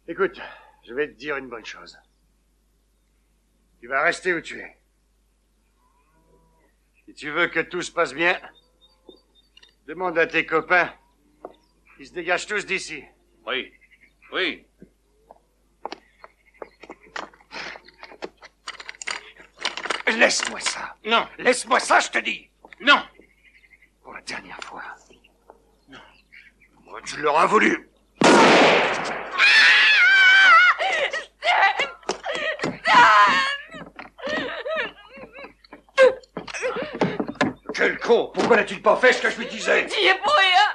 Écoute, je vais te dire une bonne chose. Tu vas rester où tu es. Si tu veux que tout se passe bien, demande à tes copains Ils se dégagent tous d'ici. Oui. Oui. Laisse-moi ça. Non. Laisse-moi ça, je te dis. Non. Pour la dernière fois. Non. Moi, tu l'auras voulu. Quel con! Pourquoi n'a-t-il pas fait ce que je lui disais? Tu y es pour rien.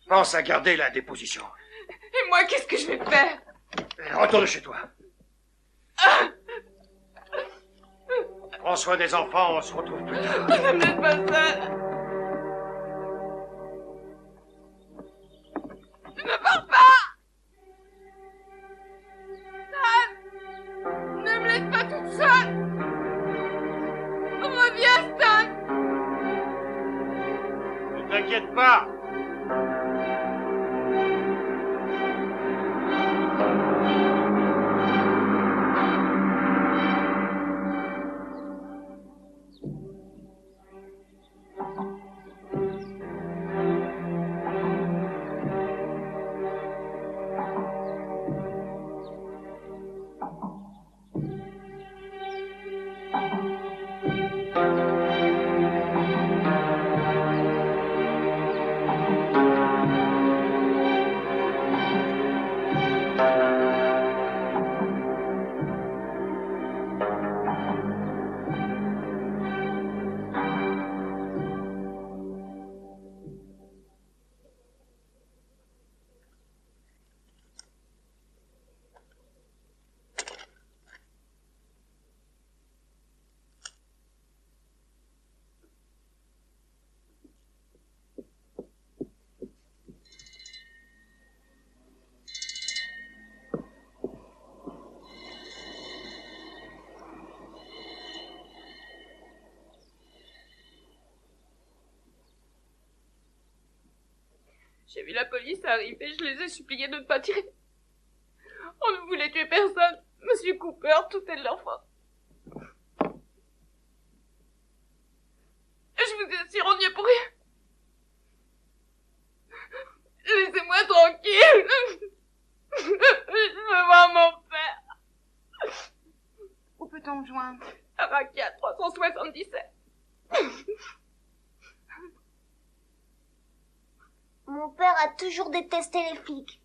Pense à garder la déposition. Et moi, qu'est-ce que je vais faire? Retourne chez toi. Prends soin des enfants, on se retrouve plus tard. Ne me laisse pas seule. Ne pars pas. Stan, ne me laisse pas toute seule. Reviens, Stan. Ne t'inquiète pas. J'ai vu la police arriver, je les ai suppliés de ne pas tirer. On ne voulait tuer personne. Monsieur Cooper, tout est de leur faute. Je vous assure, on n'y est pour rien. Laissez-moi tranquille. Je veux voir mon père. Où peut-on me joindre? À Rakia 377. Mon père a toujours détesté les flics.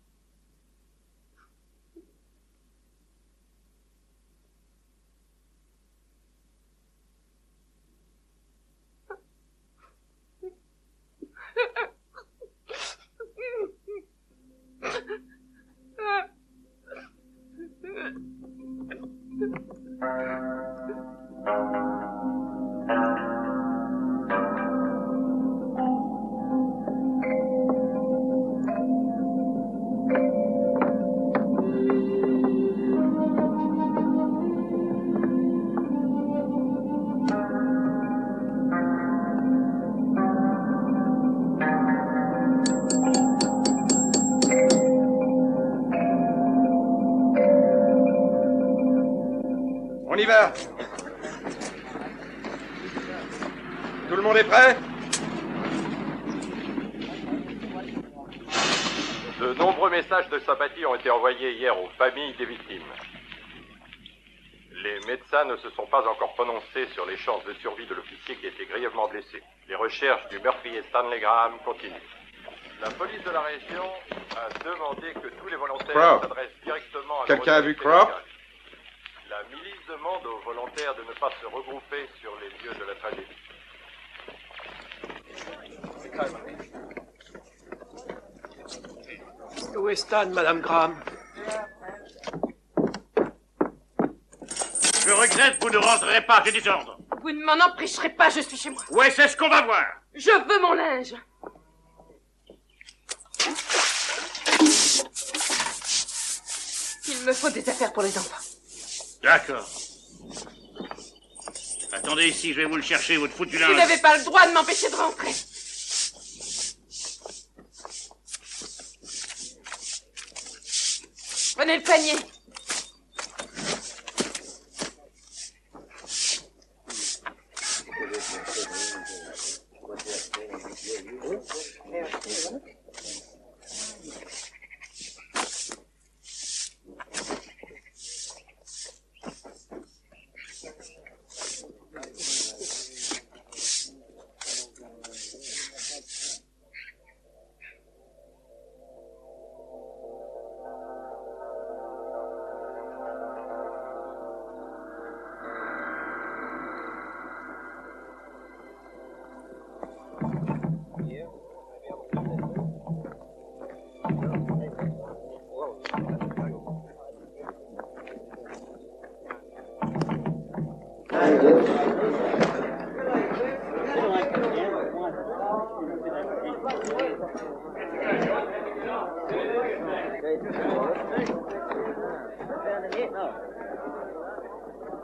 On y va. Tout le monde est prêt? De nombreux messages de sympathie ont été envoyés hier aux familles des victimes. Les médecins ne se sont pas encore prononcés sur les chances de survie de l'officier qui a été grièvement blessé. Les recherches du meurtrier Stanley Graham continuent. La police de la région a demandé que tous les volontaires s'adressent directement à... Quelqu'un a vu Crop? La milice demande aux volontaires de ne pas se regrouper sur les lieux de la tragédie. Où est Stan, Madame Graham? Je regrette, vous ne rentrerez pas, j'ai des ordres. Vous ne m'en empêcherez pas, je suis chez moi. Ouais, c'est ce qu'on va voir. Je veux mon linge. Il me faut des affaires pour les enfants. D'accord. Attendez ici, je vais vous le chercher, votre foutu linge. Vous n'avez pas le droit de m'empêcher de rentrer. Prenez le panier.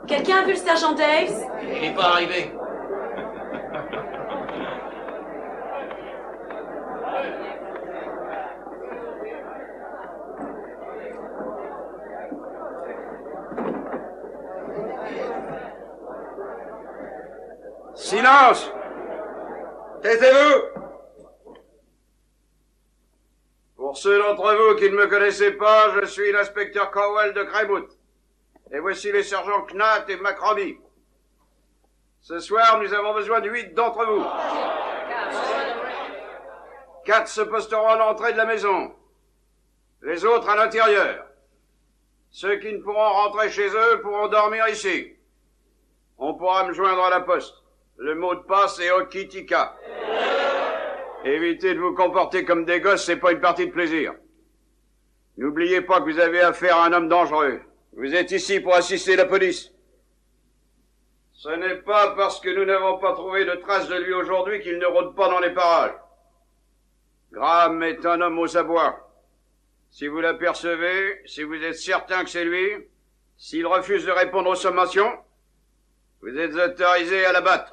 Quelqu'un a vu le sergent Daves? Il n'est pas arrivé. Silence! Taisez-vous! Pour ceux d'entre vous qui ne me connaissaient pas, je suis l'inspecteur Cowell de Greymouth. Et voici les sergents Knatt et McRobbie. Ce soir, nous avons besoin de 8 d'entre vous. 4 se posteront à l'entrée de la maison. Les autres à l'intérieur. Ceux qui ne pourront rentrer chez eux pourront dormir ici. On pourra me joindre à la poste. Le mot de passe est Okitika. Évitez de vous comporter comme des gosses, c'est pas une partie de plaisir. N'oubliez pas que vous avez affaire à un homme dangereux. Vous êtes ici pour assister la police. Ce n'est pas parce que nous n'avons pas trouvé de traces de lui aujourd'hui qu'il ne rôde pas dans les parages. Graham est un homme aux abois. Si vous l'apercevez, si vous êtes certain que c'est lui, s'il refuse de répondre aux sommations, vous êtes autorisé à l'abattre.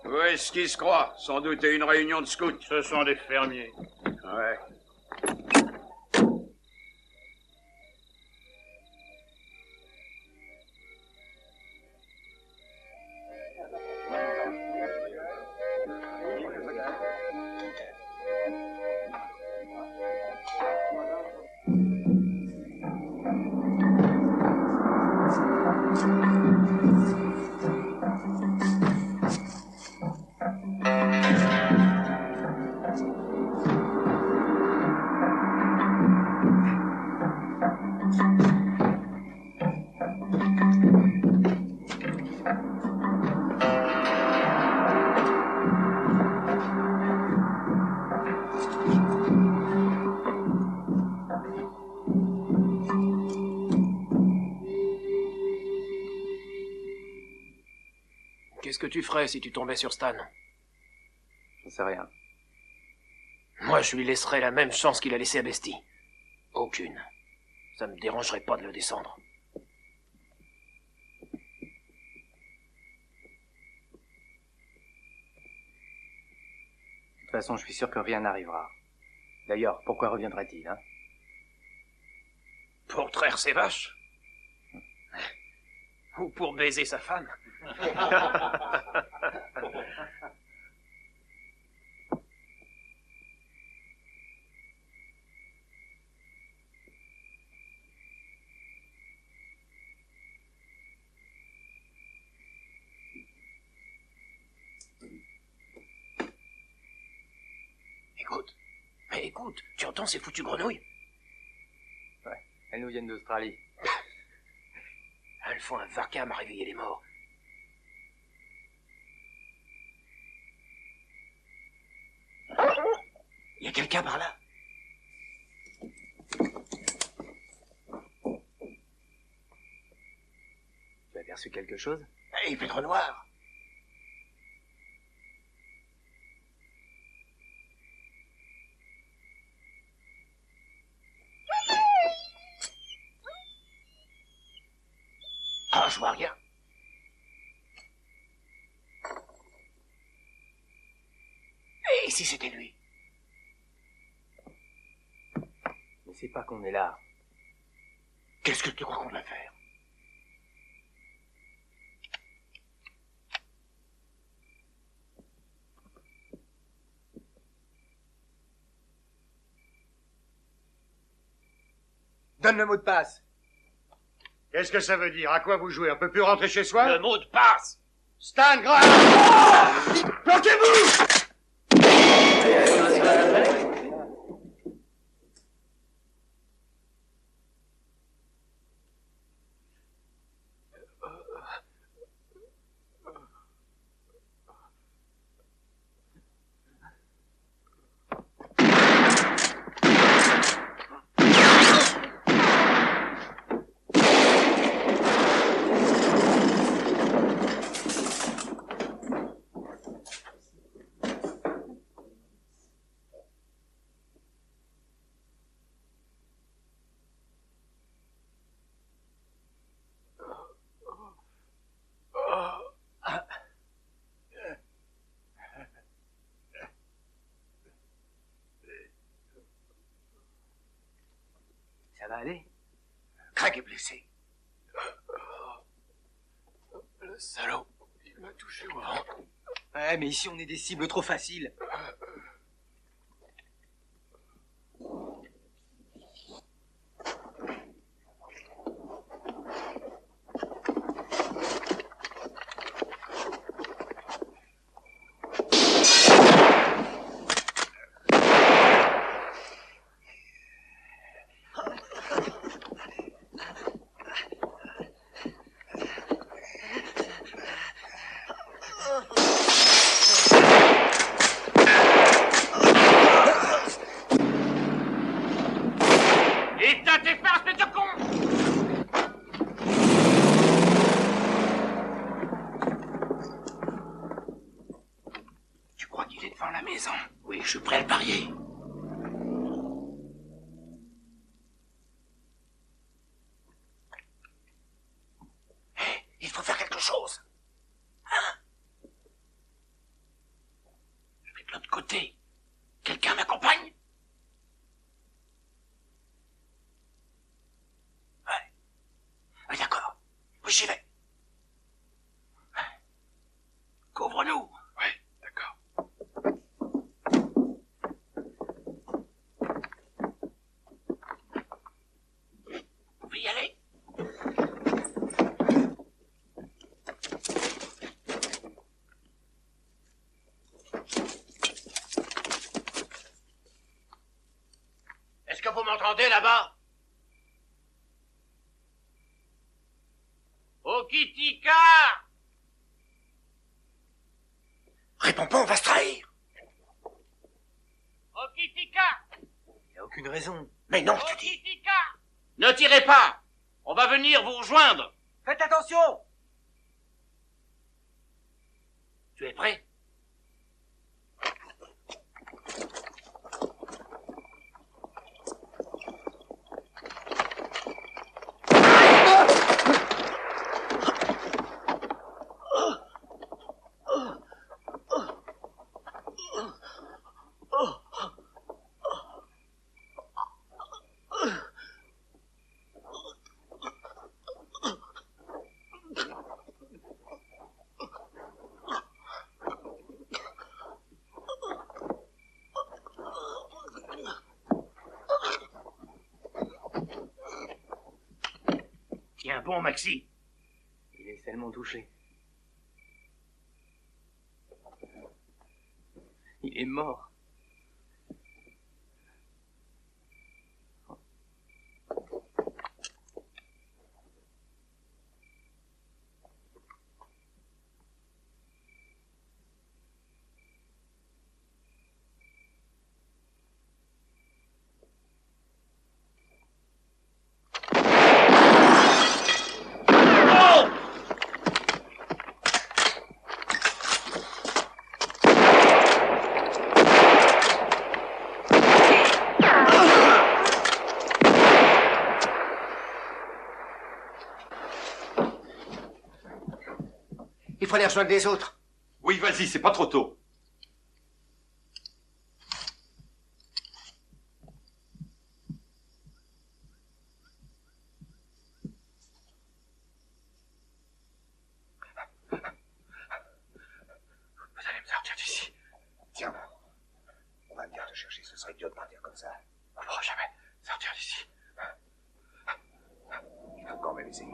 Où est-ce qu'il se croit? Sans doute à une réunion de scouts. Ce sont des fermiers. Ouais. Qu'est-ce que tu ferais si tu tombais sur Stan? J'en sais rien. Moi, je lui laisserais la même chance qu'il a laissée à Bestie. Aucune. Ça me dérangerait pas de le descendre. De toute façon, je suis sûr que rien n'arrivera. D'ailleurs, pourquoi reviendrait-il, hein? Pour traire ses vaches? Ou pour baiser sa femme? Écoute, tu entends ces foutues grenouilles? Ouais, elles nous viennent d'Australie. Elles font un vacarme à réveiller les morts. Il y a quelqu'un par là? Tu as aperçu quelque chose? Il fait trop noir. Ah, je vois rien. Et si c'était lui? Mais c'est pas qu'on est là. Qu'est-ce que tu crois qu'on va faire? Donne le mot de passe. Qu'est-ce que ça veut dire? À quoi vous jouez? On peut plus rentrer chez soi? Le mot de passe! Stan Graham! Planquez-vous! qui est blessé. Le salaud, il m'a touché au ventre. Ouais, mais ici on est des cibles trop faciles. Oui, je suis prêt à le parier. Hé, il faut faire quelque chose. Hein? Je vais de l'autre côté. Quelqu'un m'accompagne? Ouais. Ah, d'accord. Oui, j'y vais. Couvre-nous. Oui, d'accord. Vous pouvez y aller. Est-ce que vous m'entendez là-bas? Okitika! Réponds pas, on va se trahir. Okitika! Il n'y a aucune raison. Mais non, je te dis. Okitika! Ne tirez pas! On va venir vous rejoindre! Faites attention! Tu es prêt? Tiens bon, Maxi. Il est tellement touché. Il est mort. Il faut aller rejoindre les autres. Oui, vas-y, c'est pas trop tôt. Vous allez me sortir d'ici. Tiens, on va venir te chercher, ce serait idiot de partir comme ça. On ne pourra jamais sortir d'ici. Il faut quand même essayer.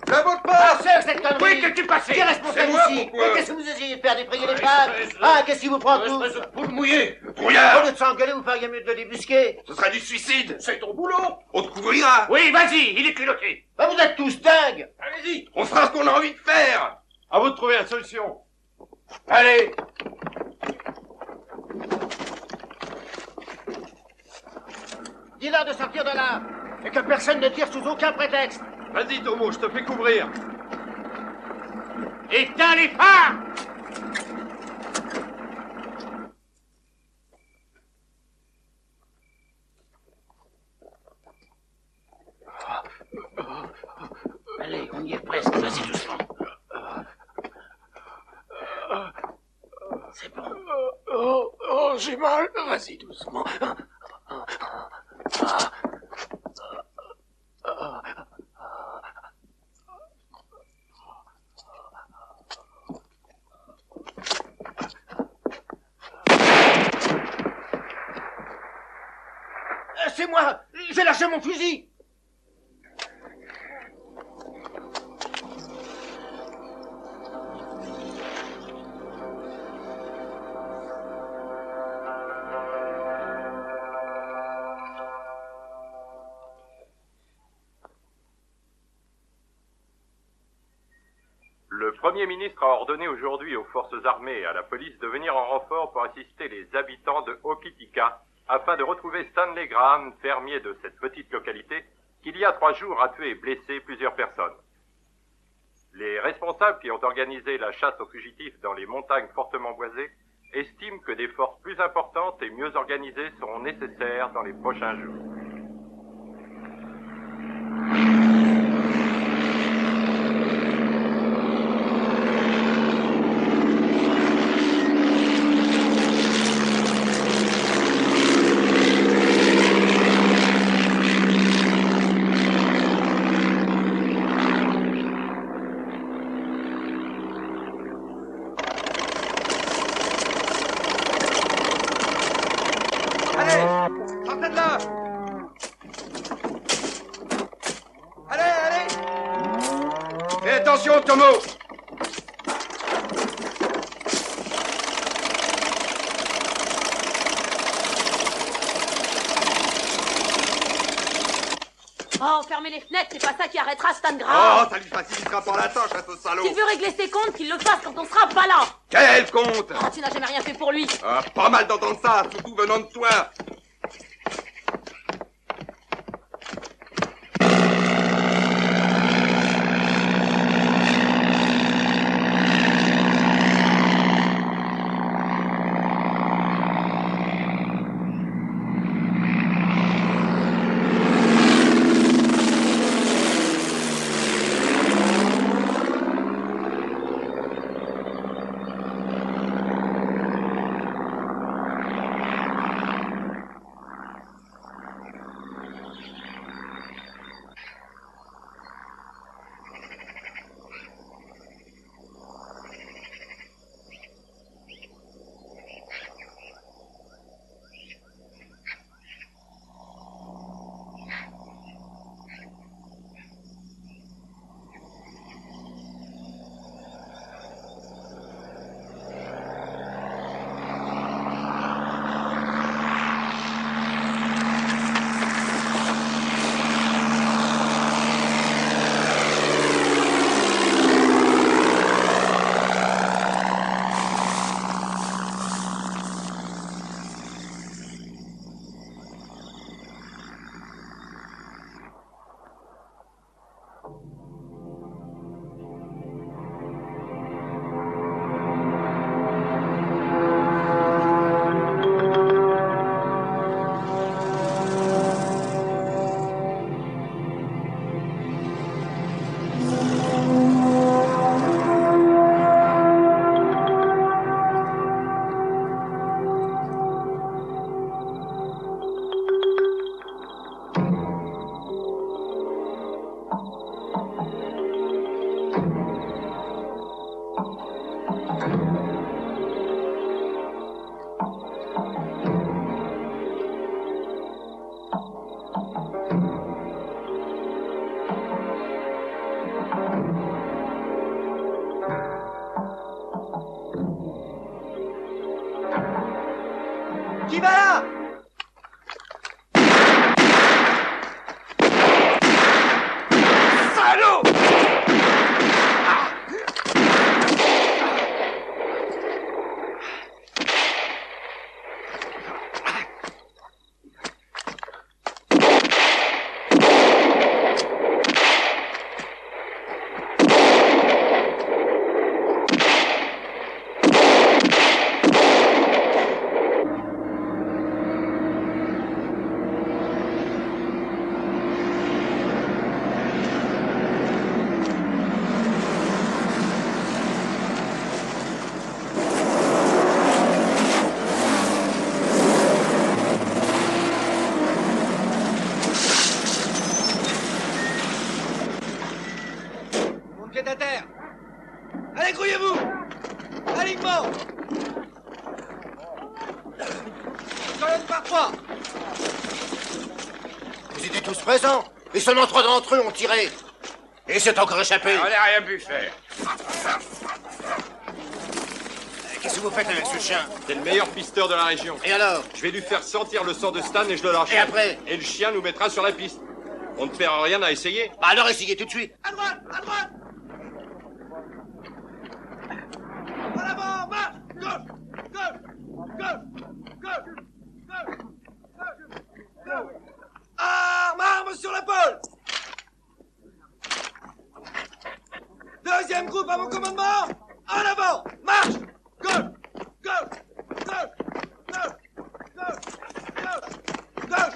Le mot de passe! Ah, cette connerie! Oui, qu'est-ce que tu passais? Qui est responsable C'est moi, ici? pourquoi? Mais qu'est-ce que vous essayez de faire, d'effrayer les femmes? Ah, qu'est-ce qui vous prend tout? Espèce de poule mouillée! Au Brouillard! lieu de s'engueuler, vous feriez mieux de le débusquer. Ce sera du suicide! C'est ton boulot! On te couvrira! Oui, vas-y, il est culotté! Bah, vous êtes tous dingues! Allez-y! On fera ce qu'on a envie de faire! À vous de trouver la solution. Allez! Dis-leur de sortir de là! Et que personne ne tire sous aucun prétexte! Vas-y, Tomo, je te fais couvrir. Éteins les phares! Allez, on y est presque, vas-y doucement. C'est bon. Oh, j'ai mal. Vas-y, doucement. C'est moi! J'ai lâché mon fusil! Le Premier ministre a ordonné aujourd'hui aux forces armées et à la police de venir en renfort pour assister les habitants de Hokitika afin de retrouver Stanley Graham, fermier de cette petite localité, qui il y a 3 jours a tué et blessé plusieurs personnes. Les responsables qui ont organisé la chasse aux fugitifs dans les montagnes fortement boisées estiment que des forces plus importantes et mieux organisées seront nécessaires dans les prochains jours. Sortez de là! Allez! Fais attention, Tomo! Oh, fermez les fenêtres, c'est pas ça qui arrêtera Stan Oh, Graham. ça lui facilitera pas la tâche à ce salaud! S'il veut régler ses comptes, qu'il le fasse quand on sera pas là. Quel compte? Oh, tu n'as jamais rien fait pour lui. Ah, pas mal d'entendre ça, surtout venant de toi! Qui va là? Salaud! avant! Colonne par 3! Vous étiez tous présents, et seulement 3 d'entre eux ont tiré. Et c'est encore échappé. On n'a rien pu faire. Qu'est-ce que vous faites avec ce chien? C'est le meilleur pisteur de la région. Et alors? Je vais lui faire sentir le sang de Stan et je le lâcherai. Et après? Et le chien nous mettra sur la piste. On ne perd rien à essayer. Bah alors essayez tout de suite. À droite! À droite! En avant! Marche! Gauche! Gauche! Gauche! Gauche! Gauche! Gauche! Gauche! Arme sur l'épaule! Deuxième groupe à mon commandement! En avant! Marche! Gauche! Gauche! Gauche! Gauche! Gauche!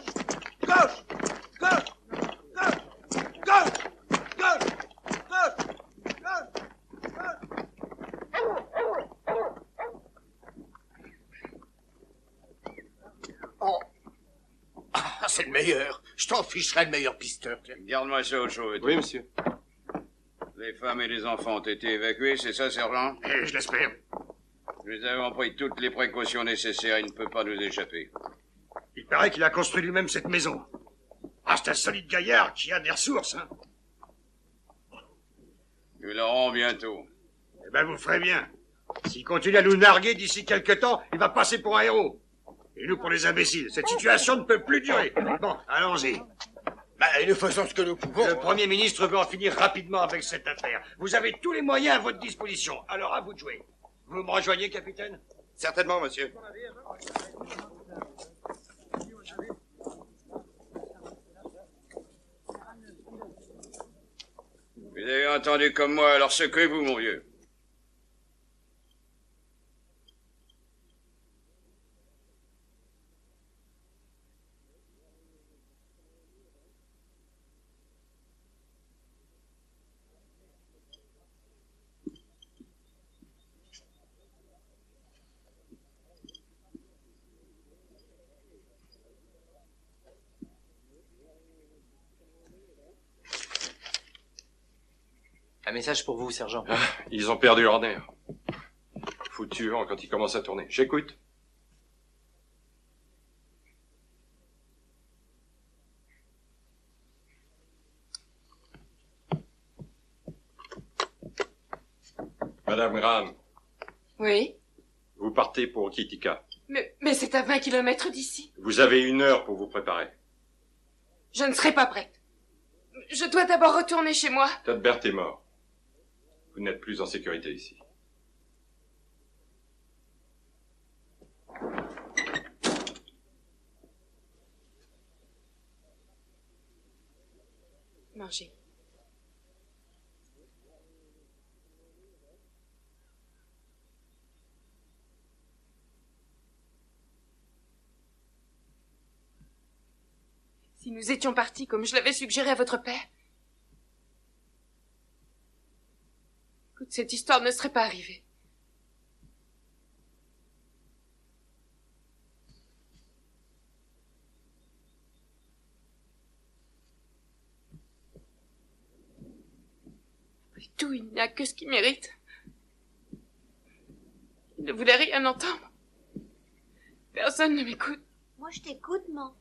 Gauche! Gauche! Gauche! Gauche! Gauche! Oh. Ah, c'est le meilleur. Je t'en ficherai le meilleur pisteur. Garde-moi ça au chaud. Oui, monsieur. Les femmes et les enfants ont été évacués, c'est ça, sergent? Je l'espère. Nous avons pris toutes les précautions nécessaires, il ne peut pas nous échapper. Il paraît qu'il a construit lui-même cette maison. Ah, c'est un solide gaillard qui a des ressources, hein. Nous l'aurons bientôt. Eh ben, vous ferez bien. S'il continue à nous narguer d'ici quelque temps, il va passer pour un héros. Et nous pour les imbéciles. Cette situation ne peut plus durer. Bon, allons-y. Bah, nous faisons ce que nous pouvons. Le Premier ministre veut en finir rapidement avec cette affaire. Vous avez tous les moyens à votre disposition. Alors à vous de jouer. Vous me rejoignez, capitaine? Certainement, monsieur. Vous avez entendu comme moi, alors secouez-vous, mon vieux. Un message pour vous, sergent. Ah, ils ont perdu leur nerf. Foutu vent quand ils commencent à tourner. J'écoute. Madame Graham, Oui, vous partez pour Kitika. mais c'est à 20 kilomètres d'ici. Vous avez 1 heure pour vous préparer. Je ne serai pas prête. Je dois d'abord retourner chez moi. Tadbert est mort. Vous n'êtes plus en sécurité ici. Mangez. Si nous étions partis comme je l'avais suggéré à votre père, toute cette histoire ne serait pas arrivée. Après tout, il n'y a que ce qui mérite. Il ne voulait rien entendre. Personne ne m'écoute. Moi, je t'écoute, maman.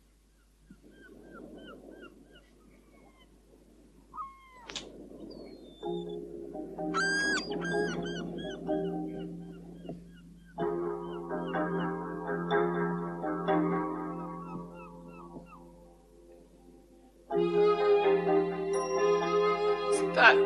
Stan.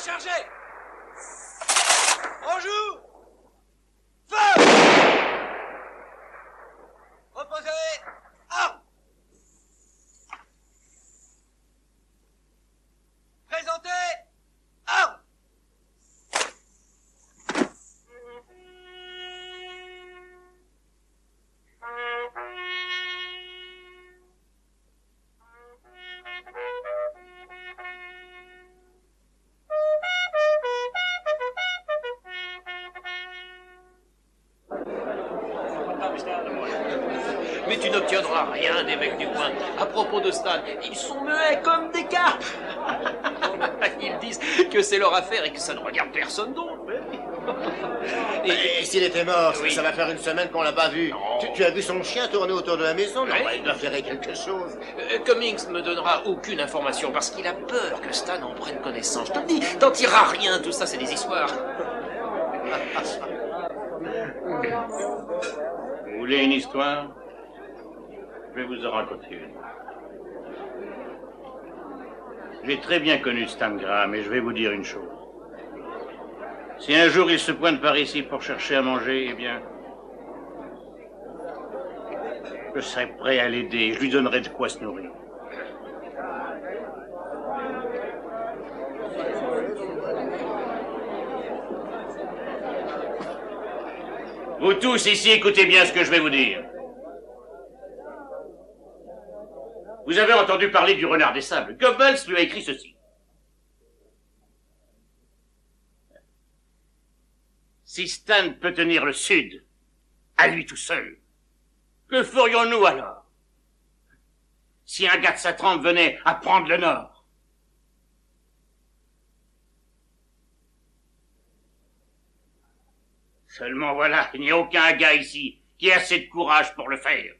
Rechargez! On joue! Feu! Reposez! Armes! Présentez! Armes! Mais tu n'obtiendras rien des mecs du coin. À propos de Stan, ils sont muets comme des carpes. Ils disent que c'est leur affaire et que ça ne regarde personne d'autre. Et s'il était mort, Oui. ça va faire une semaine qu'on l'a pas vu. Tu as vu son chien tourner autour de la maison? Non, il doit faire quelque chose. Cummings ne donnera aucune information parce qu'il a peur que Stan en prenne connaissance. Je te le dis, t'en tireras rien, tout ça c'est des histoires. Vous voulez une histoire? Je vais vous en raconter une. J'ai très bien connu Stan Graham et je vais vous dire une chose. Si un jour il se pointe par ici pour chercher à manger, eh bien, je serai prêt à l'aider. Je lui donnerai de quoi se nourrir. Vous tous ici, écoutez bien ce que je vais vous dire. Vous avez entendu parler du renard des sables. Goebbels lui a écrit ceci. Si Stan peut tenir le Sud, à lui tout seul, que ferions-nous alors? Si un gars de sa trempe venait à prendre le Nord? Seulement voilà, il n'y a aucun gars ici qui ait assez de courage pour le faire.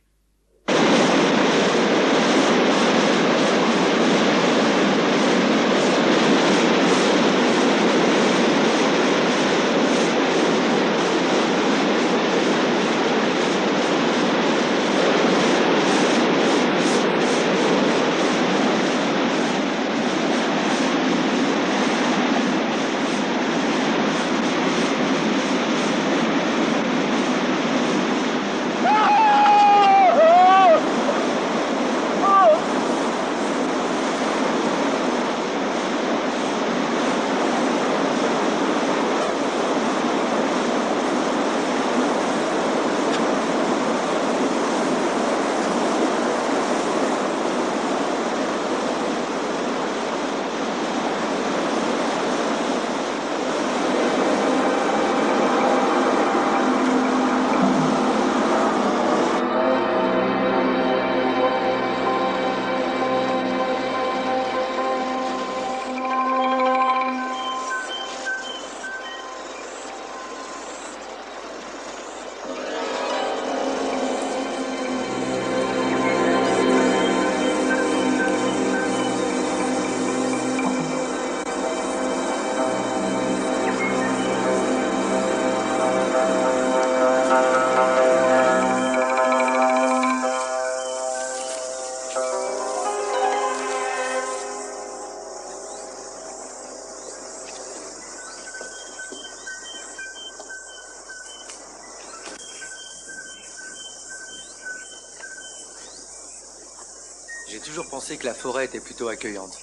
J'ai toujours pensé que la forêt était plutôt accueillante.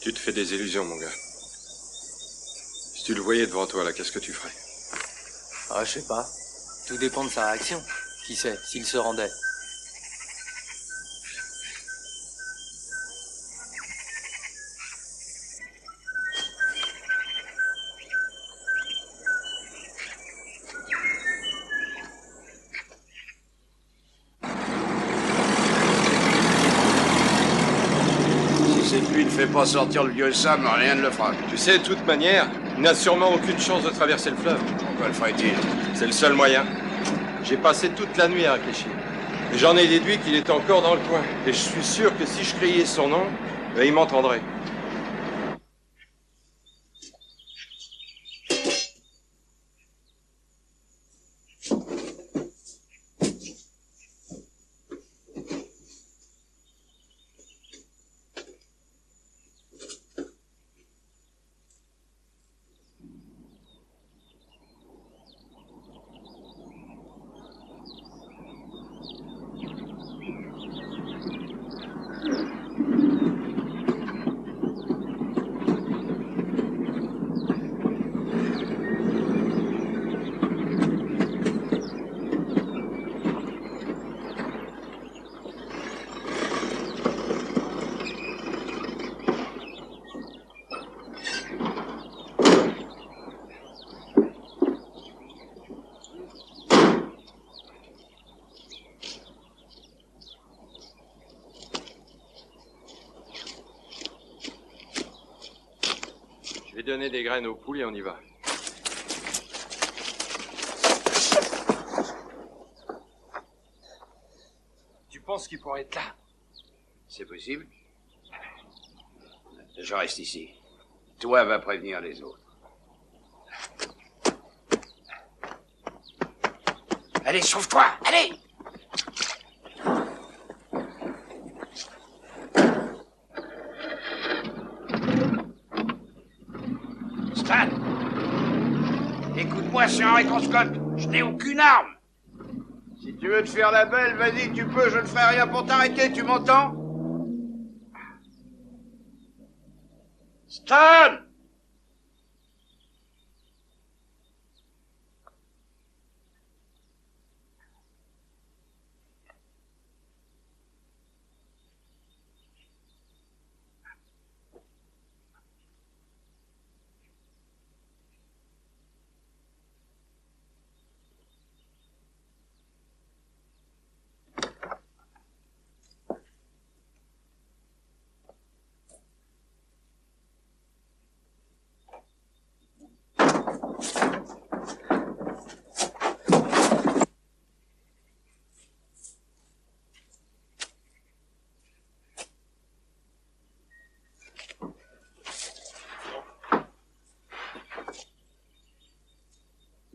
Tu te fais des illusions, mon gars. Si tu le voyais devant toi, là, qu'est-ce que tu ferais? Ah, je sais pas. Tout dépend de sa réaction. Qui sait, s'il se rendait. Fais pas sortir le vieux Sam, rien ne le fera. Tu sais, de toute manière, il n'a sûrement aucune chance de traverser le fleuve. Pourquoi le ferait-il? C'est le seul moyen. J'ai passé toute la nuit à réfléchir. Et j'en ai déduit qu'il était encore dans le coin. Et je suis sûr que si je criais son nom, ben, il m'entendrait. J'ai donné des graines aux poules et on y va. Tu penses qu'il pourrait être là? C'est possible. Je reste ici. Toi, va prévenir les autres. Allez, sauve-toi! Allez! Stan! Écoute-moi, c'est Henry Scott. Je n'ai aucune arme. Si tu veux te faire la belle, vas-y, tu peux, je ne ferai rien pour t'arrêter, tu m'entends? Stan!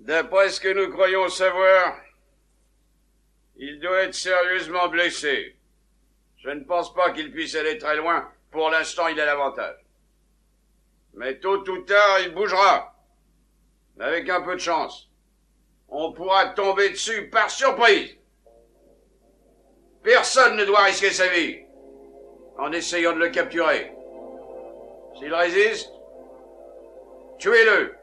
D'après ce que nous croyons savoir, il doit être sérieusement blessé. Je ne pense pas qu'il puisse aller très loin. Pour l'instant, il a l'avantage. Mais tôt ou tard, il bougera. Avec un peu de chance, on pourra tomber dessus par surprise. Personne ne doit risquer sa vie en essayant de le capturer. S'il résiste, tuez-le.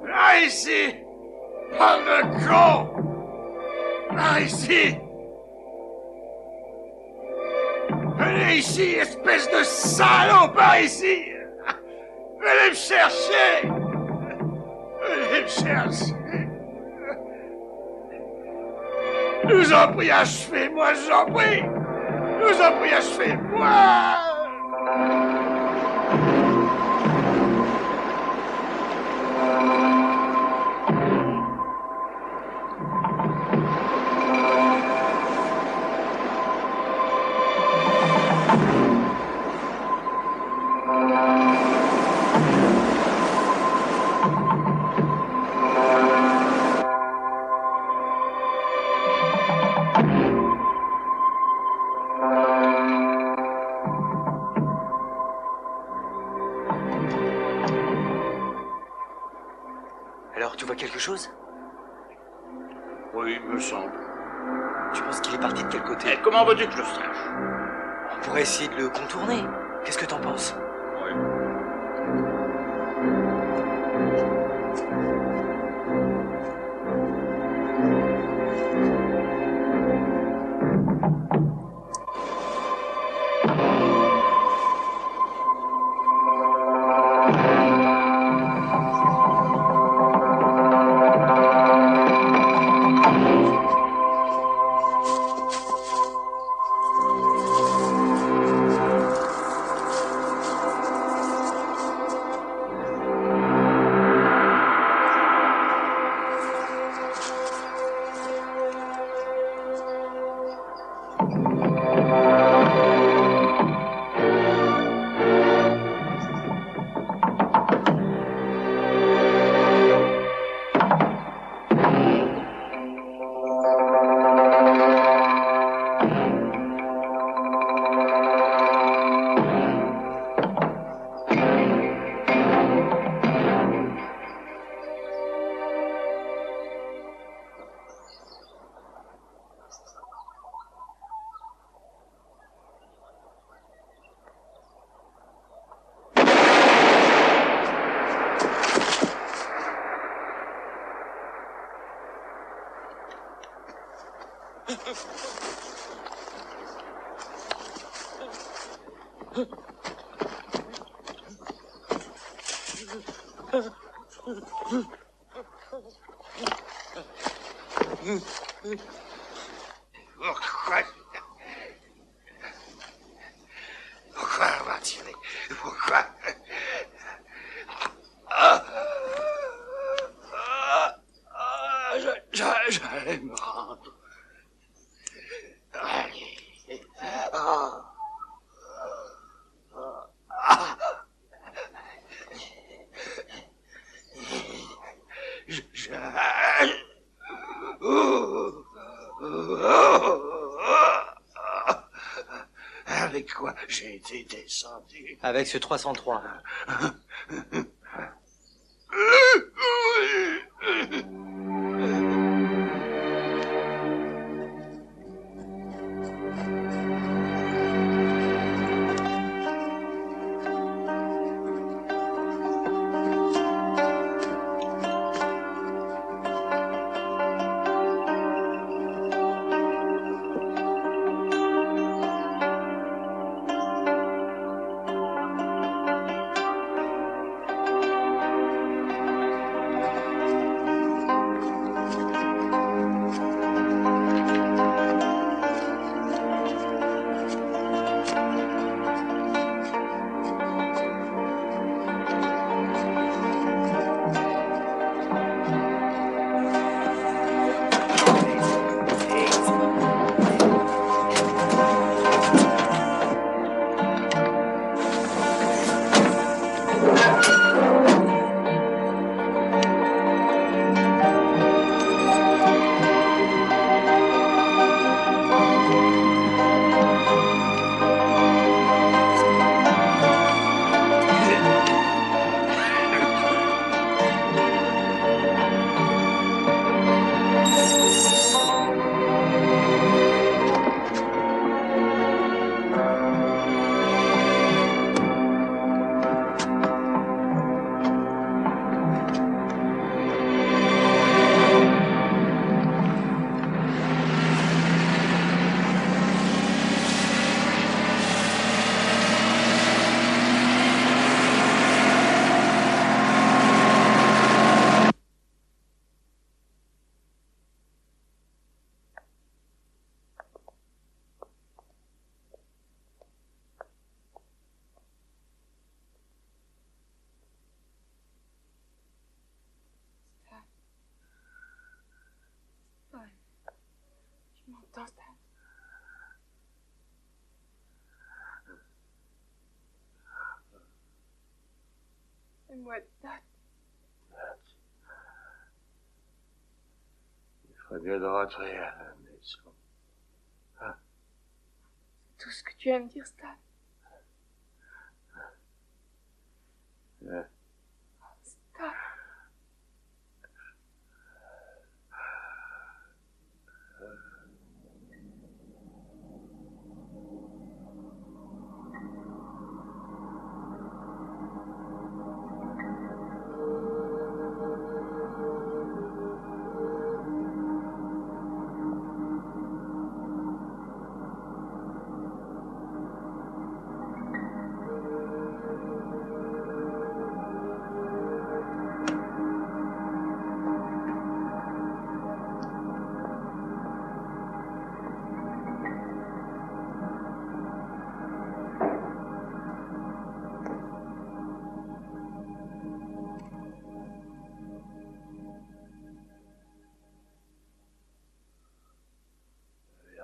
Viens ici! Bande de con! Viens ici! Venez ici, espèce de salaud, par ici! Venez me chercher! Venez me chercher! Je vous en prie, achevez-moi, je vous en prie! Je vous en prie, achevez-moi! Alors, tu vois quelque chose? Oui, me semble. Tu penses qu'il est parti de quel côté? Comment veux-tu que je le sache? On pourrait essayer de le contourner. Qu'est-ce que t'en penses? Oui. Pourquoi avoir tiré? Pourquoi? J'allais me rendre. Allez. Avec quoi j'ai été descendu? Avec ce 303. Tu m'entends, Stan? Fais-moi Stan. Il ferait bien de rentrer à la maison. Ah. Tout ce que tu aimes dire, Stan. Ah. Stan.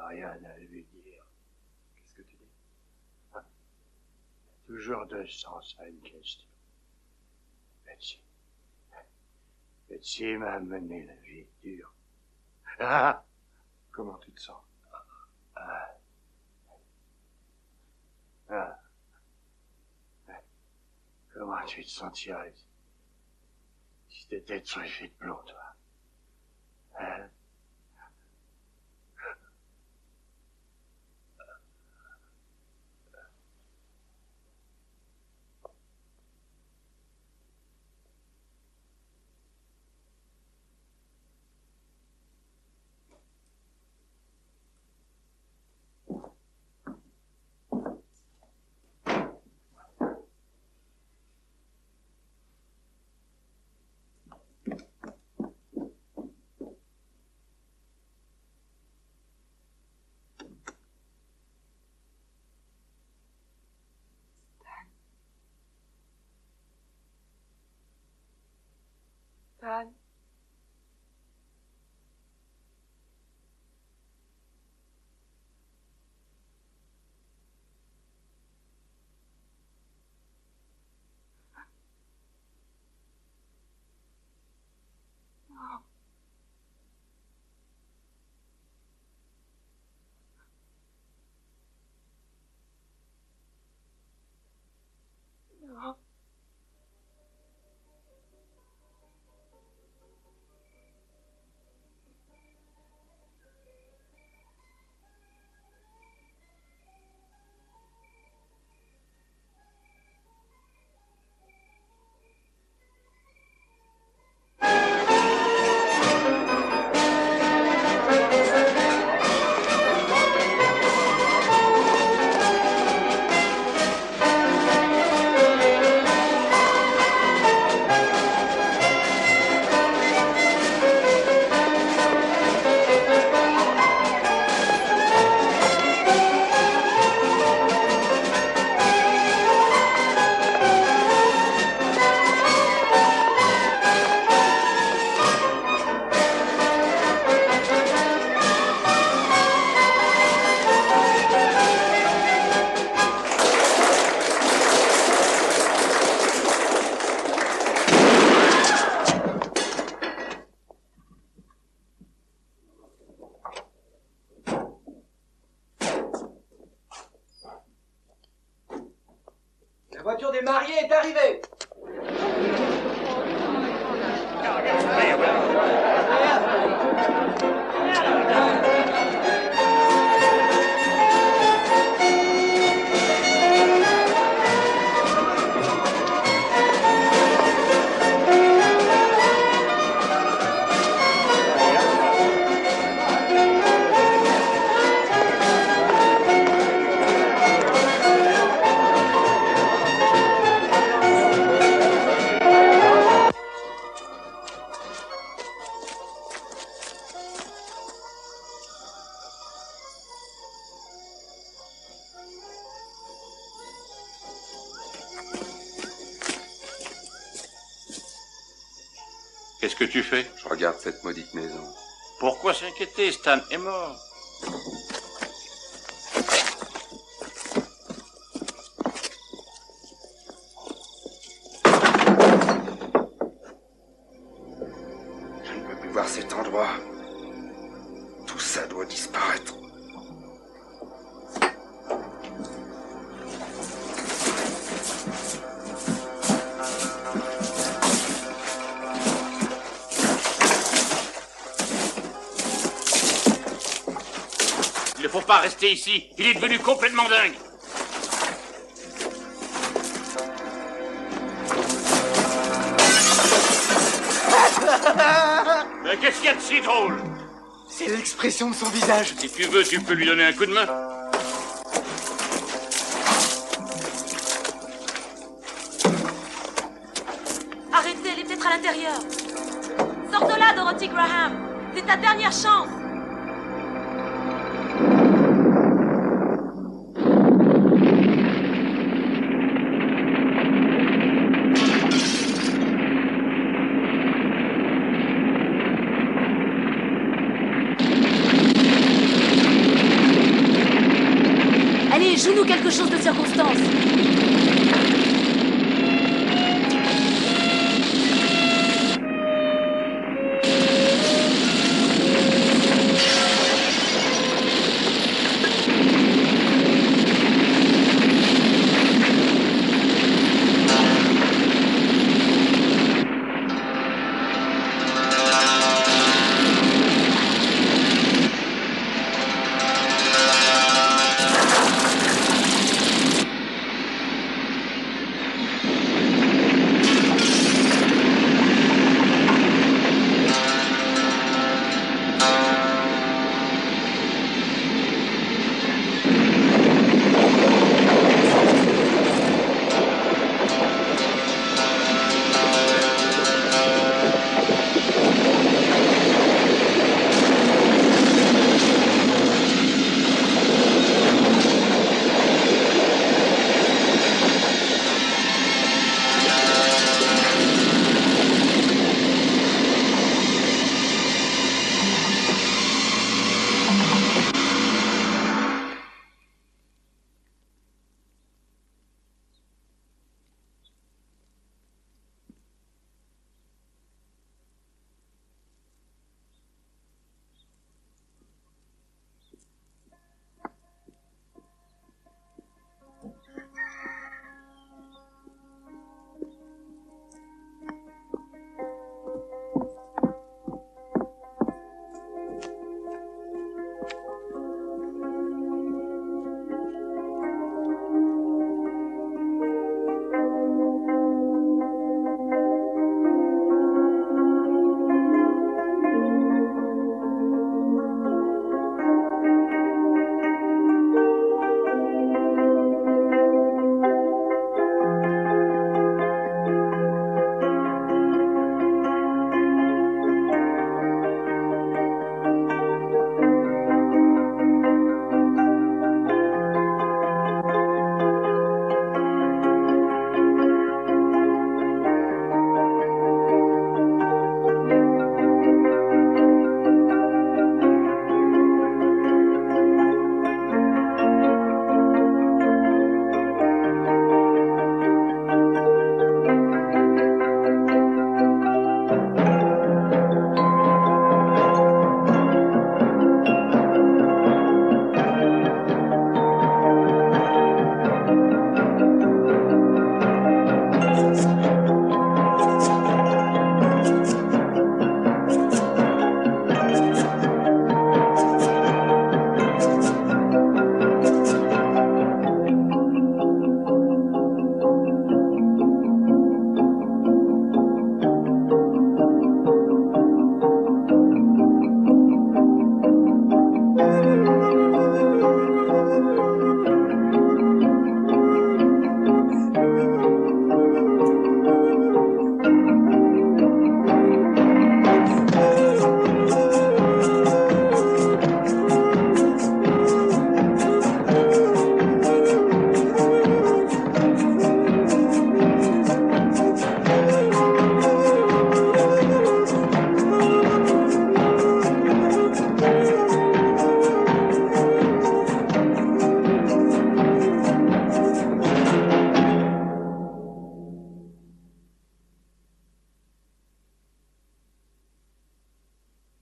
Rien à lui dire. Qu'est-ce que tu dis? Ah. Toujours deux sens à une question. Betsy. Betsy m'a mené la vie dure. Ah. Comment tu te sens? Ah. Ah. Comment tu te sentirais si t'étais truffé de plomb, toi? Hein? Stéphane. Non. La voiture des mariés est arrivée. Qu'est-ce que tu fais? Je regarde cette maudite maison. Pourquoi s'inquiéter? Stan est mort. Je ne peux plus voir cet endroit. Tout ça doit disparaître. Il ne faut pas rester ici. Il est devenu complètement dingue. Mais qu'est-ce qu'il y a de si drôle? C'est l'expression de son visage. Si tu veux, tu peux lui donner un coup de main. Arrêtez, elle est peut-être à l'intérieur. Sors de là, Dorothy Graham. C'est ta dernière chance. Allez, joue-nous quelque chose de circonstance.